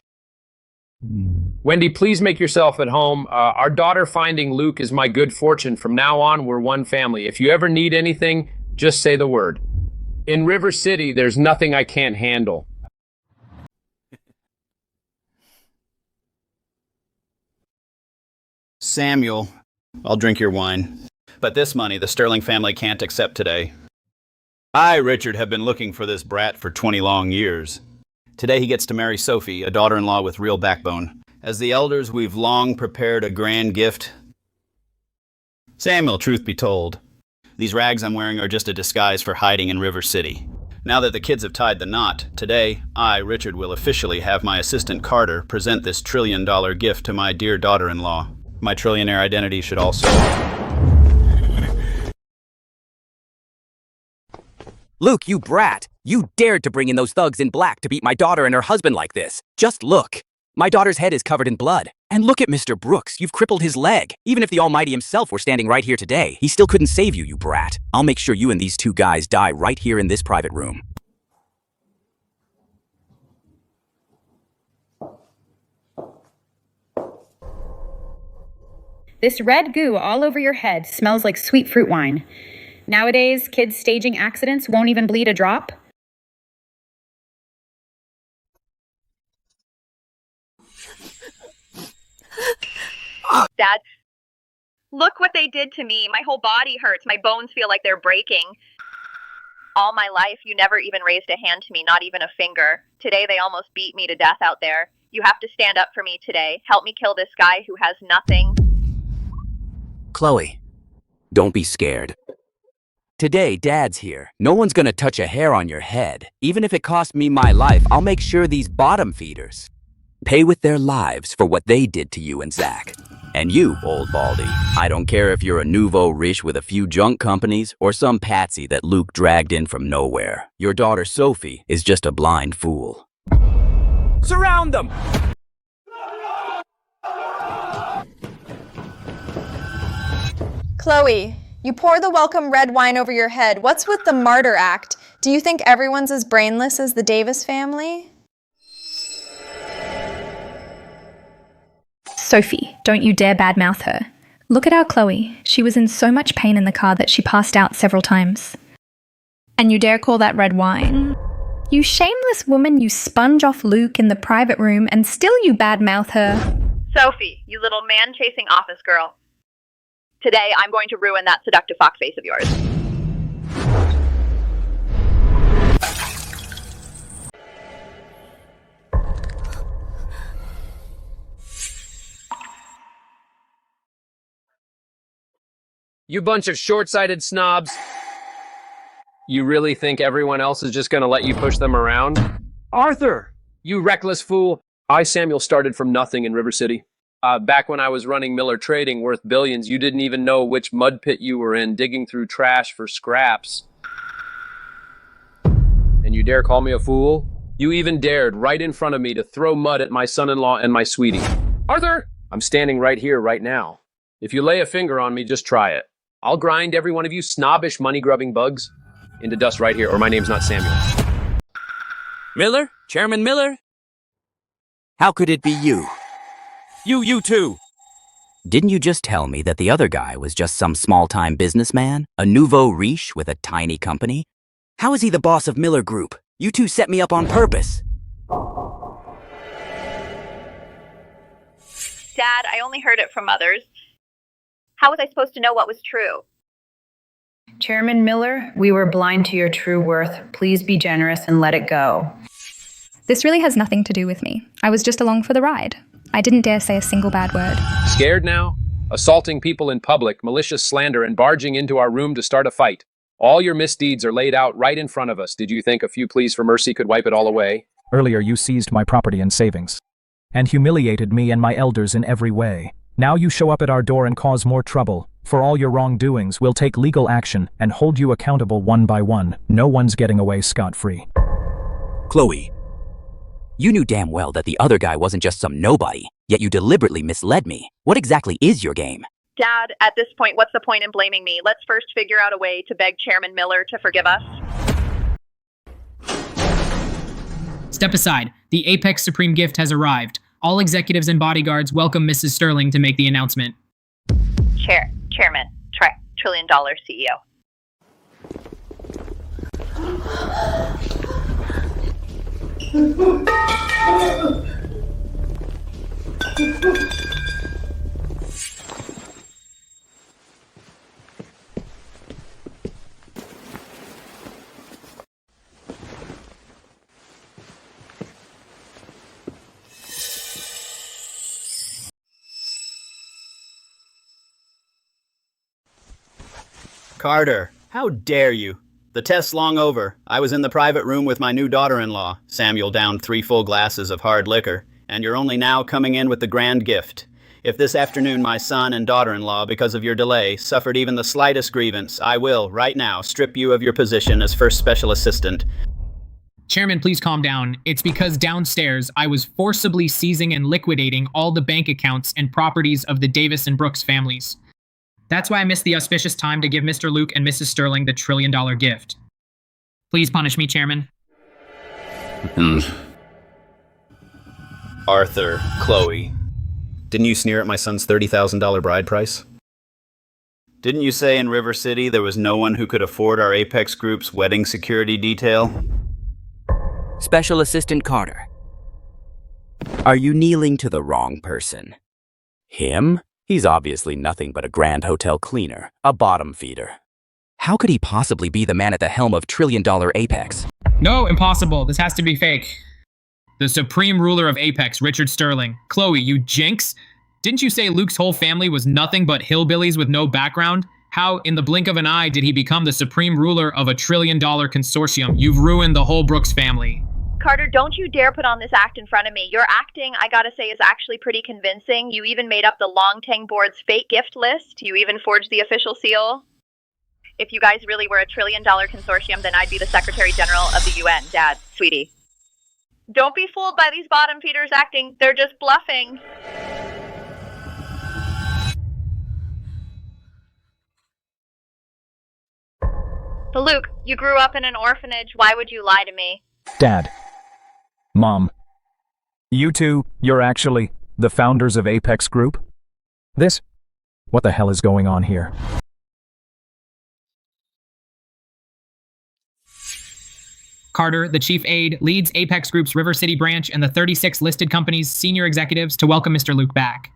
Wendy, please make yourself at home. Our daughter finding Luke is my good fortune. From now on, we're one family. If you ever need anything, just say the word. In River City, there's nothing I can't handle. Samuel, I'll drink your wine. But this money the Sterling family can't accept today. I, Richard, have been looking for this brat for 20 long years. Today he gets to marry Sophie, a daughter-in-law with real backbone. As the elders, we've long prepared a grand gift. Samuel, truth be told, these rags I'm wearing are just a disguise for hiding in River City. Now that the kids have tied the knot, today, I, Richard, will officially have my assistant Carter present this $1 trillion gift to my dear daughter-in-law. My trillionaire identity should also... Luke, you brat! You dared to bring in those thugs in black to beat my daughter and her husband like this. Just look. My daughter's head is covered in blood. And look at Mr. Brooks, you've crippled his leg. Even if the Almighty himself were standing right here today, he still couldn't save you, you brat. I'll make sure you and these two guys die right here in this private room. This red goo all over your head smells like sweet fruit wine. Nowadays, kids staging accidents won't even bleed a drop. Dad, look what they did to me. My whole body hurts. My bones feel like they're breaking. All my life, you never even raised a hand to me, not even a finger. Today, they almost beat me to death out there. You have to stand up for me today. Help me kill this guy who has nothing. Chloe, don't be scared. Today, Dad's here. No one's gonna touch a hair on your head. Even if it costs me my life, I'll make sure these bottom feeders pay with their lives for what they did to you and Zach. And you, old baldy, I don't care if you're a nouveau riche with a few junk companies or some patsy that Luke dragged in from nowhere. Your daughter Sophie is just a blind fool. Surround them! Chloe, you pour the welcome red wine over your head. What's with the martyr act? Do you think everyone's as brainless as the Davis family? Sophie, don't you dare badmouth her. Look at our Chloe. She was in so much pain in the car that she passed out several times. And you dare call that red wine? You shameless woman, you sponge off Luke in the private room and still you badmouth her. Sophie, you little man-chasing office girl. Today, I'm going to ruin that seductive fox face of yours. You bunch of short-sighted snobs. You really think everyone else is just going to let you push them around? Arthur! You reckless fool. I, Samuel, started from nothing in River City. Back when I was running Miller Trading worth billions, you didn't even know which mud pit you were in, digging through trash for scraps. And you dare call me a fool? You even dared, right in front of me, to throw mud at my son-in-law and my sweetie. Arthur! I'm standing right here, right now. If you lay a finger on me, just try it. I'll grind every one of you snobbish, money-grubbing bugs into dust right here, or my name's not Samuel. Miller? Chairman Miller? How could it be you? You too! Didn't you just tell me that the other guy was just some small-time businessman? A nouveau riche with a tiny company? How is he the boss of Miller Group? You two set me up on purpose. Dad, I only heard it from others. How was I supposed to know what was true? Chairman Miller, we were blind to your true worth. Please be generous and let it go. This really has nothing to do with me. I was just along for the ride. I didn't dare say a single bad word. Scared now? Assaulting people in public, malicious slander, and barging into our room to start a fight. All your misdeeds are laid out right in front of us. Did you think a few pleas for mercy could wipe it all away? Earlier you seized my property and savings, and humiliated me and my elders in every way. Now you show up at our door and cause more trouble. For all your wrongdoings, we'll take legal action and hold you accountable one by one. No one's getting away scot-free. Chloe, you knew damn well that the other guy wasn't just some nobody, yet you deliberately misled me. What exactly is your game? Dad, at this point, what's the point in blaming me? Let's first figure out a way to beg Chairman Miller to forgive us. Step aside. The Apex Supreme gift has arrived. All executives and bodyguards welcome Mrs. Sterling to make the announcement. Chairman, trillion-dollar CEO. Carter, how dare you? The test's long over. I was in the private room with my new daughter-in-law. Samuel downed 3 full glasses of hard liquor, and you're only now coming in with the grand gift. If this afternoon my son and daughter-in-law, because of your delay, suffered even the slightest grievance, I will, right now, strip you of your position as first special assistant. Chairman, please calm down. It's because downstairs I was forcibly seizing and liquidating all the bank accounts and properties of the Davis and Brooks families. That's why I missed the auspicious time to give Mr. Luke and Mrs. Sterling the trillion-dollar gift. Please punish me, Chairman. Arthur, Chloe, didn't you sneer at my son's $30,000 bride price? Didn't you say in River City there was no one who could afford our Apex Group's wedding security detail? Special Assistant Carter. Are you kneeling to the wrong person? Him? He's obviously nothing but a Grand Hotel cleaner, a bottom feeder. How could he possibly be the man at the helm of trillion-dollar Apex? No, impossible. This has to be fake. The supreme ruler of Apex, Richard Sterling. Chloe, you jinx? Didn't you say Luke's whole family was nothing but hillbillies with no background? How, in the blink of an eye, did he become the supreme ruler of a trillion-dollar consortium? You've ruined the whole Brooks family. Carter, don't you dare put on this act in front of me. Your acting, I gotta say, is actually pretty convincing. You even made up the Long Tang Board's fake gift list. You even forged the official seal. If you guys really were a trillion-dollar consortium, then I'd be the Secretary General of the UN. Dad, sweetie. Don't be fooled by these bottom feeders acting. They're just bluffing. But Luke, you grew up in an orphanage. Why would you lie to me? Dad. Mom. You two, you're actually the founders of Apex Group? This? What the hell is going on here? Carter, the chief aide, leads Apex Group's River City branch and the 36 listed companies' senior executives to welcome Mr. Luke back.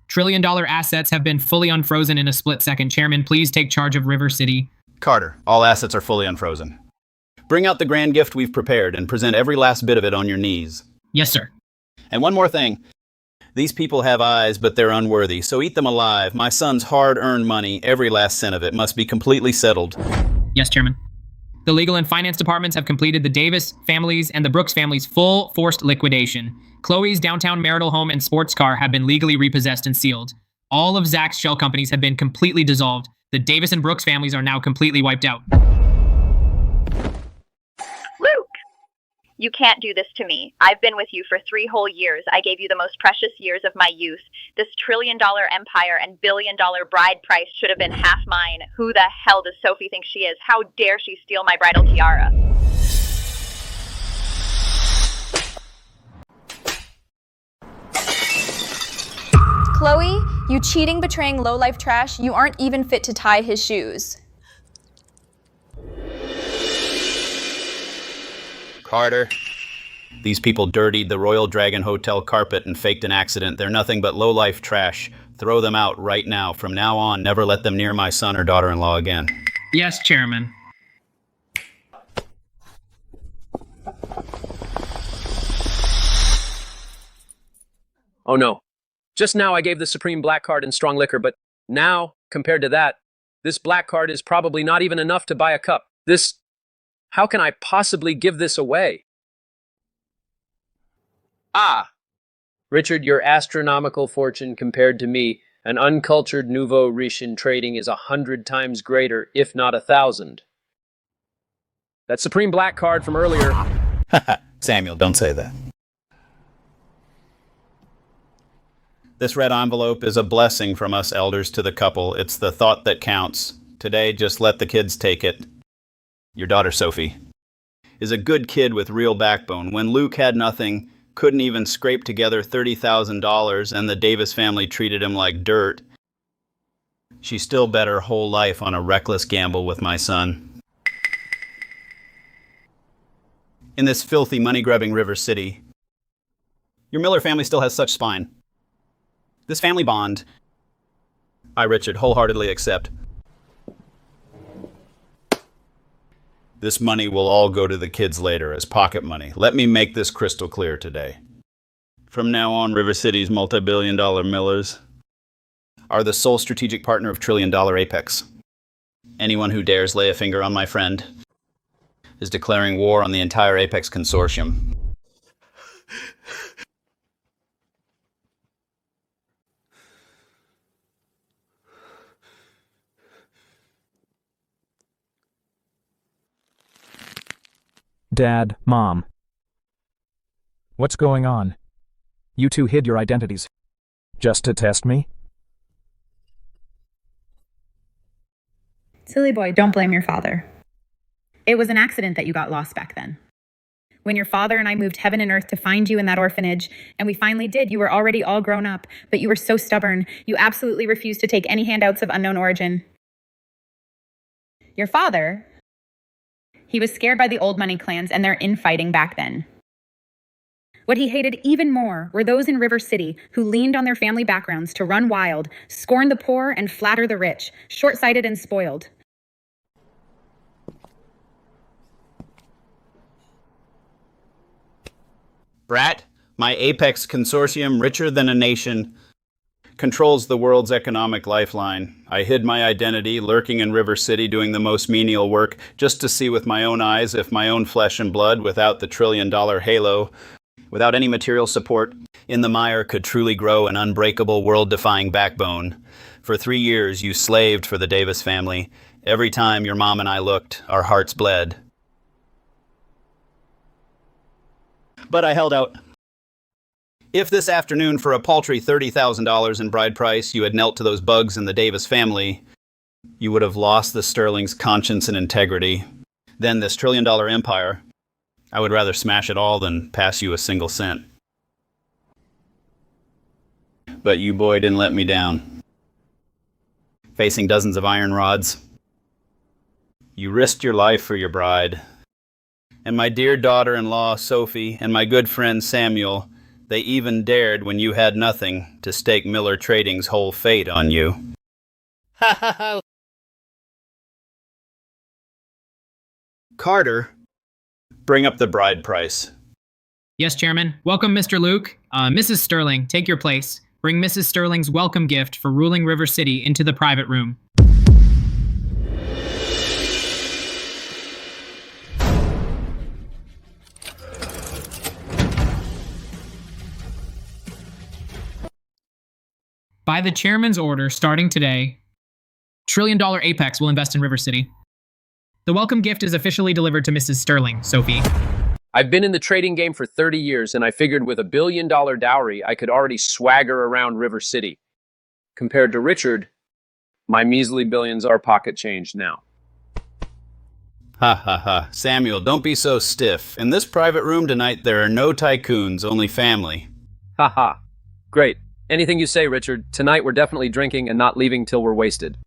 Trillion-dollar assets have been fully unfrozen in a split second. Chairman, please take charge of River City. Carter, all assets are fully unfrozen. Bring out the grand gift we've prepared and present every last bit of it on your knees. Yes, sir. And one more thing. These people have eyes, but they're unworthy, so eat them alive. My son's hard-earned money, every last cent of it, must be completely settled. Yes, Chairman. The legal and finance departments have completed the Davis family's and the Brooks family's full forced liquidation. Chloe's downtown marital home and sports car have been legally repossessed and sealed. All of Zach's shell companies have been completely dissolved. The Davis and Brooks families are now completely wiped out. Luke! You can't do this to me. I've been with you for 3 whole years. I gave you the most precious years of my youth. This trillion-dollar empire and billion-dollar bride price should have been half mine. Who the hell does Sophie think she is? How dare she steal my bridal tiara? Chloe, you cheating, betraying, low-life trash. You aren't even fit to tie his shoes. Carter. These people dirtied the Royal Dragon Hotel carpet and faked an accident. They're nothing but low-life trash. Throw them out right now. From now on, never let them near my son or daughter-in-law again. Yes, Chairman. Oh no. Just now I gave the Supreme Black Card and strong liquor, but now, compared to that, this black card is probably not even enough to buy a cup. How can I possibly give this away? Ah! Richard, your astronomical fortune compared to me, an uncultured nouveau riche in trading, is 100 times greater, if not 1,000. That Supreme Black Card from earlier... Samuel, don't say that. This red envelope is a blessing from us elders to the couple. It's the thought that counts. Today, just let the kids take it. Your daughter, Sophie, is a good kid with real backbone. When Luke had nothing, couldn't even scrape together $30,000, and the Davis family treated him like dirt, she still bet her whole life on a reckless gamble with my son. In this filthy, money-grubbing River City, your Miller family still has such spine. This family bond, I, Richard, wholeheartedly accept. This money will all go to the kids later as pocket money. Let me make this crystal clear today. From now on, River City's multi-billion-dollar Millers are the sole strategic partner of trillion-dollar Apex. Anyone who dares lay a finger on my friend is declaring war on the entire Apex consortium. Dad, Mom. What's going on? You two hid your identities. Just to test me? Silly boy, don't blame your father. It was an accident that you got lost back then. When your father and I moved heaven and earth to find you in that orphanage, and we finally did, you were already all grown up, but you were so stubborn, you absolutely refused to take any handouts of unknown origin. Your father, he was scared by the old money clans and their infighting back then. What he hated even more were those in River City who leaned on their family backgrounds to run wild, scorn the poor, and flatter the rich, short-sighted and spoiled. Brat, my Apex consortium, richer than a nation, controls the world's economic lifeline. I hid my identity, lurking in River City, doing the most menial work, just to see with my own eyes if my own flesh and blood, without the trillion-dollar halo, without any material support, in the mire could truly grow an unbreakable, world-defying backbone. For 3 years, you slaved for the Davis family. Every time your mom and I looked, our hearts bled. But I held out. If this afternoon, for a paltry $30,000 in bride price, you had knelt to those bugs in the Davis family, You would have lost the Sterling's conscience and integrity. Then this trillion-dollar empire. I would rather smash it all than pass you a single cent. But you, boy, didn't let me down. Facing dozens of iron rods. You risked your life for your bride. And my dear daughter-in-law, Sophie, and my good friend Samuel, they even dared, when you had nothing, to stake Miller Trading's whole fate on you. Ha ha ha! Carter, bring up the bride price. Yes, Chairman. Welcome, Mr. Luke. Mrs. Sterling, take your place. Bring Mrs. Sterling's welcome gift for ruling River City into the private room. By the chairman's order, starting today, $1 trillion Apex will invest in River City. The welcome gift is officially delivered to Mrs. Sterling, Sophie. I've been in the trading game for 30 years, and I figured with $1 billion dowry, I could already swagger around River City. Compared to Richard, my measly billions are pocket change now. Ha ha ha. Samuel, don't be so stiff. In this private room tonight, there are no tycoons, only family. Ha ha. Great. Anything you say, Richard. Tonight we're definitely drinking and not leaving till we're wasted.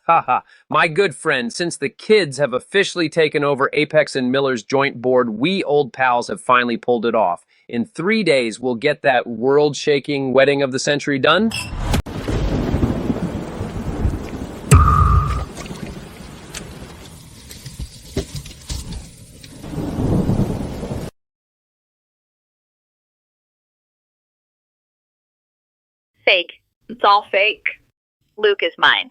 Haha, my good friend, since the kids have officially taken over Apex and Miller's joint board, we old pals have finally pulled it off. In 3 days, we'll get that world-shaking wedding of the century done. Fake. It's all fake. Luke is mine.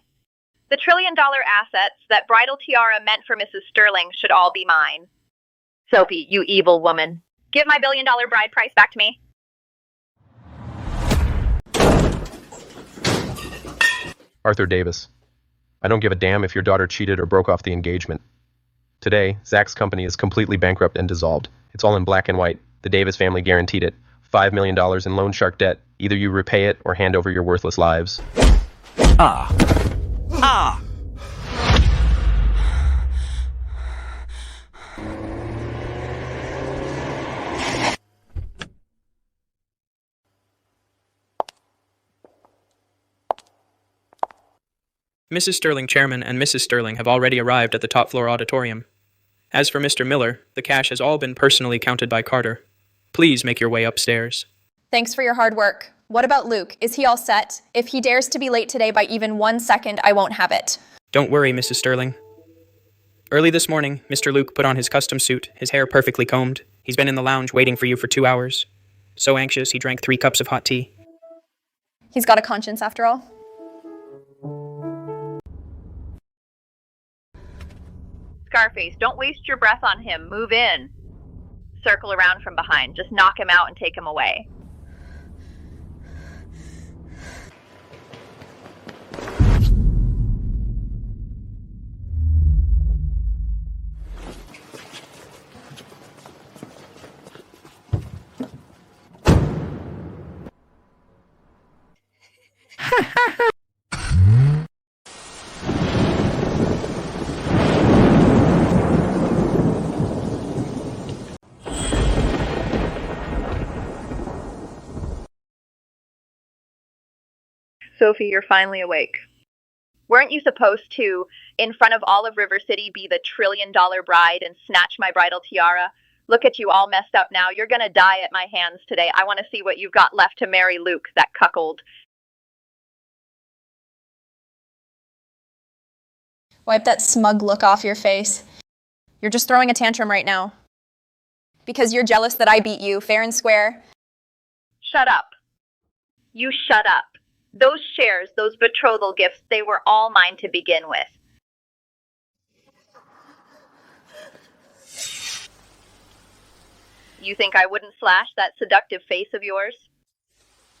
The $1 trillion assets that bridal tiara meant for Mrs. Sterling should all be mine. Sophie, you evil woman. Give my $1 billion bride price back to me. Arthur Davis. I don't give a damn if your daughter cheated or broke off the engagement. Today, Zach's company is completely bankrupt and dissolved. It's all in black and white. The Davis family guaranteed it. $5 million in loan shark debt. Either you repay it or hand over your worthless lives. Ah. Ah! Mrs. Sterling Chairman and Mrs. Sterling have already arrived at the top floor auditorium. As for Mr. Miller, the cash has all been personally counted by Carter. Please make your way upstairs. Thanks for your hard work. What about Luke? Is he all set? If he dares to be late today by even 1 second, I won't have it. Don't worry, Mrs. Sterling. Early this morning, Mr. Luke put on his custom suit, his hair perfectly combed. He's been in the lounge waiting for you for 2 hours. So anxious, he drank 3 cups of hot tea. He's got a conscience after all. Scarface, don't waste your breath on him. Move in. Circle around from behind. Just knock him out and take him away. Sophie, you're finally awake. Weren't you supposed to, in front of all of River City, be the $1 trillion bride and snatch my bridal tiara? Look at you all messed up now. You're gonna die at my hands today. I want to see what you've got left to marry Luke, that cuckold. Wipe that smug look off your face. You're just throwing a tantrum right now. Because you're jealous that I beat you, fair and square. Shut up. You shut up. Those shares, those betrothal gifts, they were all mine to begin with. You think I wouldn't slash that seductive face of yours?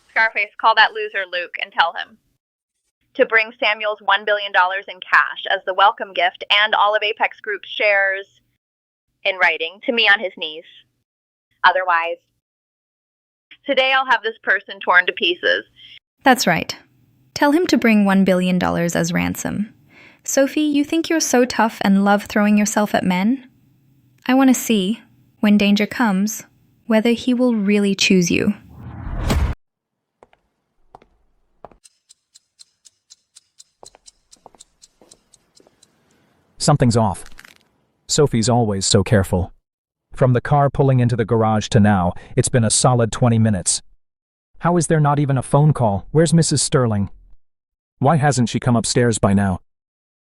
Scarface, call that loser Luke and tell him to bring Samuel's $1 billion in cash as the welcome gift and all of Apex Group's shares in writing to me on his knees. Otherwise, today I'll have this person torn to pieces. That's right. Tell him to bring $1 billion as ransom. Sophie, you think you're so tough and love throwing yourself at men? I want to see, when danger comes, whether he will really choose you. Something's off. Sophie's always so careful. From the car pulling into the garage to now, it's been a solid 20 minutes. How is there not even a phone call? Where's Mrs. Sterling? Why hasn't she come upstairs by now?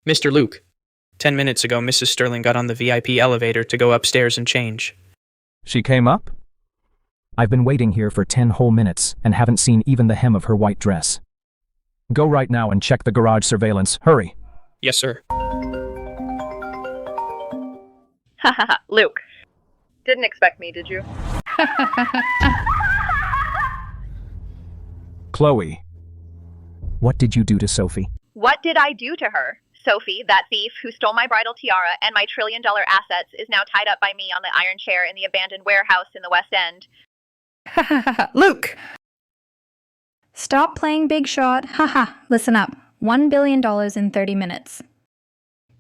Mr. Luke, 10 minutes ago, Mrs. Sterling got on the VIP elevator to go upstairs and change. She came up? I've been waiting here for 10 whole minutes and haven't seen even the hem of her white dress. Go right now and check the garage surveillance. Hurry. Yes, sir. Hahaha, Luke. Didn't expect me, did you? Chloe. What did you do to Sophie? What did I do to her? Sophie, that thief who stole my bridal tiara and my $1 trillion assets, is now tied up by me on the iron chair in the abandoned warehouse in the West End. Luke! Stop playing big shot. Haha, listen up. $1 billion in 30 minutes.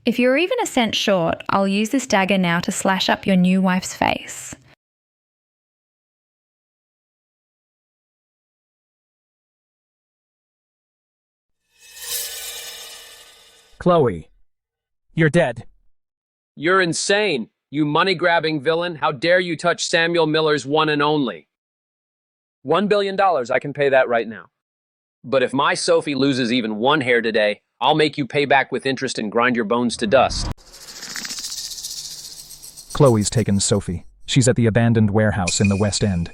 If you're even a cent short, I'll use this dagger now to slash up your new wife's face. Chloe. You're dead. You're insane, you money-grabbing villain. How dare you touch Samuel Miller's one and only? $1 billion, I can pay that right now. But if my Sophie loses even one hair today, I'll make you pay back with interest and grind your bones to dust. Chloe's taken Sophie. She's at the abandoned warehouse in the West End.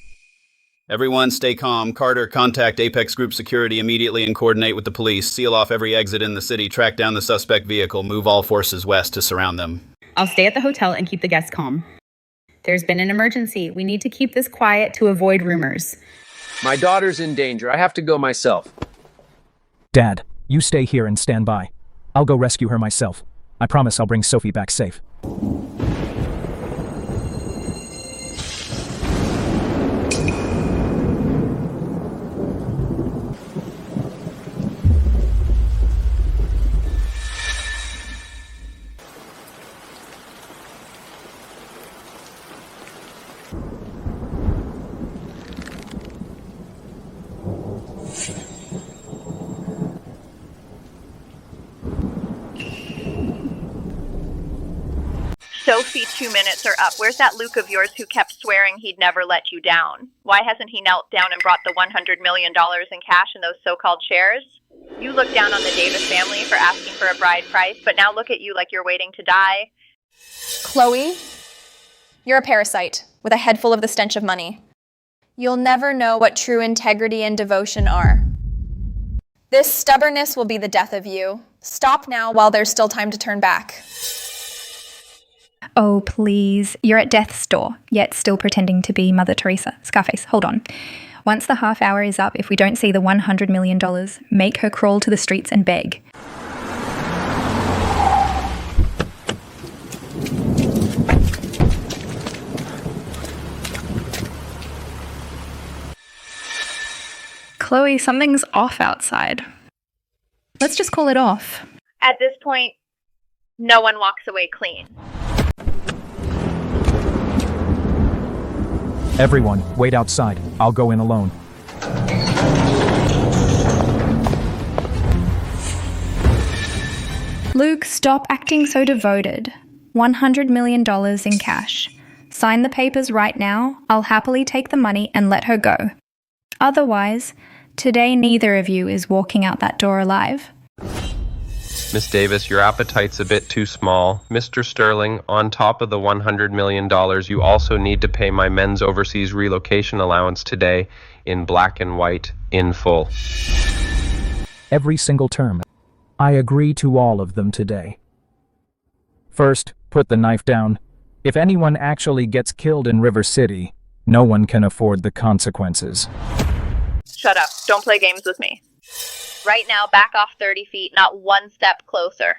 Everyone stay calm. Carter, contact Apex Group Security immediately and coordinate with the police. Seal off every exit in the city. Track down the suspect vehicle. Move all forces west to surround them. I'll stay at the hotel and keep the guests calm. There's been an emergency. We need to keep this quiet to avoid rumors. My daughter's in danger. I have to go myself. Dad, you stay here and stand by. I'll go rescue her myself. I promise I'll bring Sophie back safe. Sophie, 2 minutes are up. Where's that Luke of yours who kept swearing he'd never let you down? Why hasn't he knelt down and brought the $100 million in cash in those so-called shares? You look down on the Davis family for asking for a bride price, but now look at you like you're waiting to die. Chloe, you're a parasite with a head full of the stench of money. You'll never know what true integrity and devotion are. This stubbornness will be the death of you. Stop now while there's still time to turn back. Oh, please. You're at death's door, yet still pretending to be Mother Teresa. Scarface, hold on. Once the half hour is up, if we don't see the $100 million, make her crawl to the streets and beg. Chloe, something's off outside. Let's just call it off. At this point, no one walks away clean. Everyone, wait outside. I'll go in alone. Luke, stop acting so devoted. $100 million in cash. Sign the papers right now. I'll happily take the money and let her go. Otherwise, today neither of you is walking out that door alive. Miss Davis, your appetite's a bit too small. Mr. Sterling, on top of the $100 million, you also need to pay my men's overseas relocation allowance today in black and white, in full. Every single term. I agree to all of them today. First, put the knife down. If anyone actually gets killed in River City, no one can afford the consequences. Shut up. Don't play games with me. Right now, back off 30 feet, not one step closer.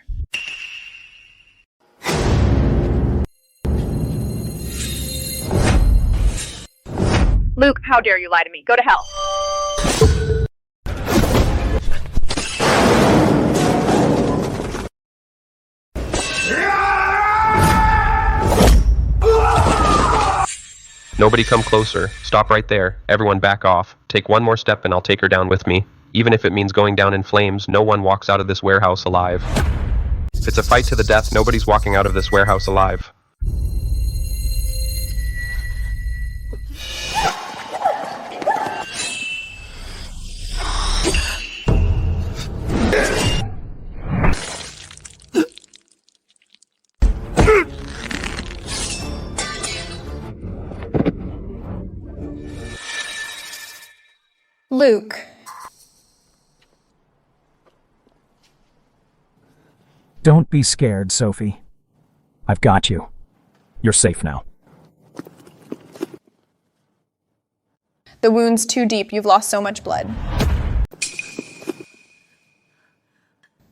Luke, how dare you lie to me? Go to hell. Nobody come closer. Stop right there. Everyone back off. Take one more step and I'll take her down with me. Even if it means going down in flames, no one walks out of this warehouse alive. If it's a fight to the death, nobody's walking out of this warehouse alive. Luke. Don't be scared, Sophie. I've got you. You're safe now. The wound's too deep. You've lost so much blood.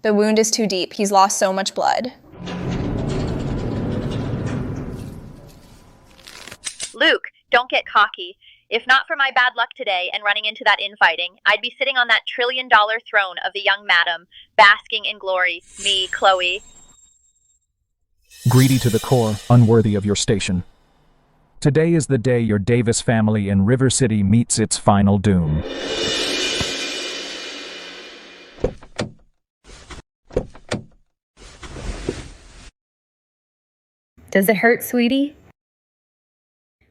The wound is too deep. He's lost so much blood. Luke, don't get cocky. If not for my bad luck today and running into that infighting, I'd be sitting on that $1 trillion throne of the young madam, basking in glory. Me, Chloe. Greedy to the core, unworthy of your station. Today is the day your Davis family in River City meets its final doom. Does it hurt, sweetie?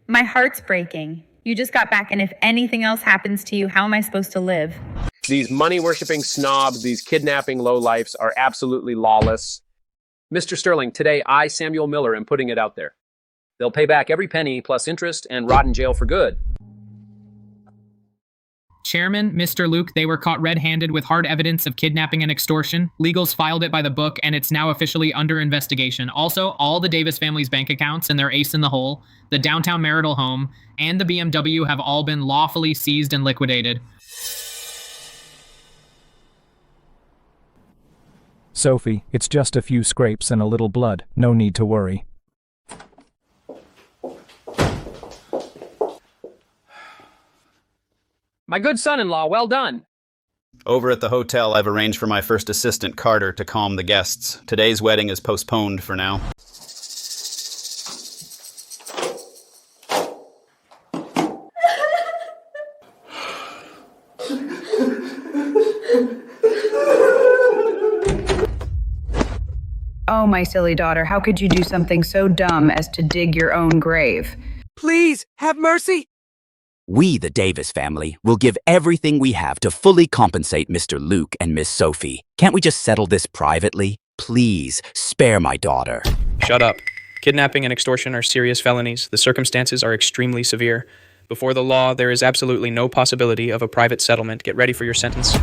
My heart's breaking. You just got back, and if anything else happens to you, how am I supposed to live? These money-worshipping snobs, these kidnapping lowlifes are absolutely lawless. Mr. Sterling, today I, Samuel Miller, am putting it out there. They'll pay back every penny plus interest and rot in jail for good. Chairman, Mr. Luke, they were caught red-handed with hard evidence of kidnapping and extortion. Legals filed it by the book, and it's now officially under investigation. Also, all the Davis family's bank accounts and their ace in the hole, the downtown marital home, and the BMW have all been lawfully seized and liquidated. Sophie, it's just a few scrapes and a little blood. No need to worry. My good son-in-law, well done. Over at the hotel, I've arranged for my first assistant, Carter, to calm the guests. Today's wedding is postponed for now. Oh, my silly daughter, how could you do something so dumb as to dig your own grave? Please, have mercy! We, the Davis family, will give everything we have to fully compensate Mr. Luke and Miss Sophie. Can't we just settle this privately? Please, spare my daughter. Shut up. Kidnapping and extortion are serious felonies. The circumstances are extremely severe. Before the law, there is absolutely no possibility of a private settlement. Get ready for your sentence.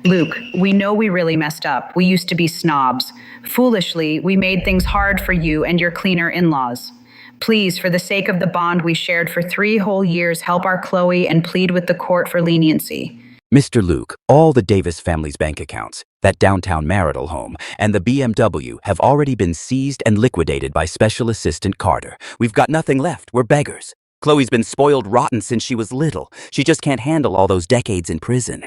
Luke, we know we really messed up. We used to be snobs. Foolishly, we made things hard for you and your cleaner in-laws. Please, for the sake of the bond we shared for 3 whole years, help our Chloe and plead with the court for leniency. Mr. Luke, all the Davis family's bank accounts, that downtown marital home, and the BMW have already been seized and liquidated by Special Assistant Carter. We've got nothing left. We're beggars. Chloe's been spoiled rotten since she was little. She just can't handle all those decades in prison.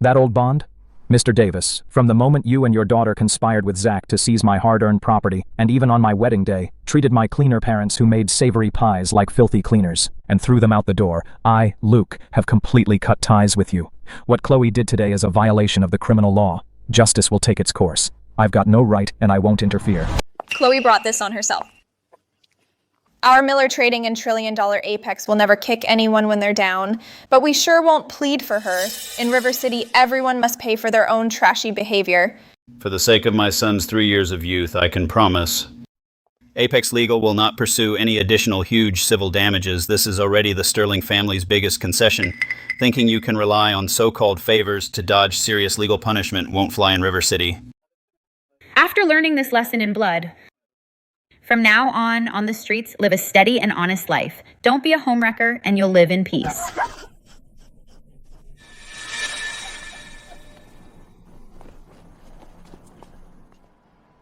That old bond? Mr. Davis, from the moment you and your daughter conspired with Zach to seize my hard-earned property, and even on my wedding day, treated my cleaner parents who made savory pies like filthy cleaners, and threw them out the door, I, Luke, have completely cut ties with you. What Chloe did today is a violation of the criminal law. Justice will take its course. I've got no right, and I won't interfere. Chloe brought this on herself. Our Miller Trading and $1 trillion apex will never kick anyone when they're down, but we sure won't plead for her. In River City, everyone must pay for their own trashy behavior. For the sake of my son's 3 years of youth, I can promise. Apex Legal will not pursue any additional huge civil damages. This is already the Sterling family's biggest concession. Thinking you can rely on so-called favors to dodge serious legal punishment won't fly in River City. After learning this lesson in blood, from now on the streets, live a steady and honest life. Don't be a homewrecker, and you'll live in peace.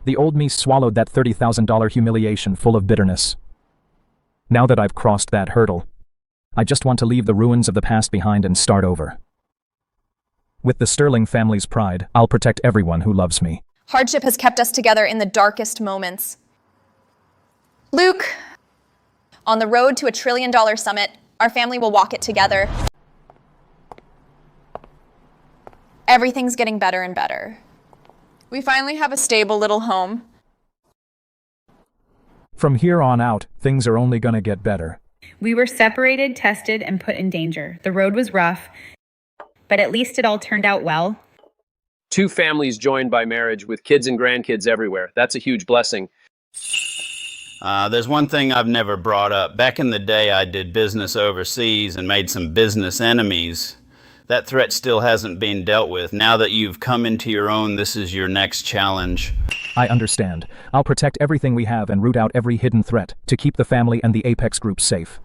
The old me swallowed that $30,000 humiliation full of bitterness. Now that I've crossed that hurdle, I just want to leave the ruins of the past behind and start over. With the Sterling family's pride, I'll protect everyone who loves me. Hardship has kept us together in the darkest moments. Luke, on the road to $1 trillion summit, our family will walk it together. Everything's getting better and better. We finally have a stable little home. From here on out, things are only gonna get better. We were separated, tested, and put in danger. The road was rough, but at least it all turned out well. 2 families joined by marriage with kids and grandkids everywhere. That's a huge blessing. There's one thing I've never brought up. Back in the day, I did business overseas and made some business enemies. That threat still hasn't been dealt with. Now that you've come into your own, this is your next challenge. I understand. I'll protect everything we have and root out every hidden threat to keep the family and the Apex group safe.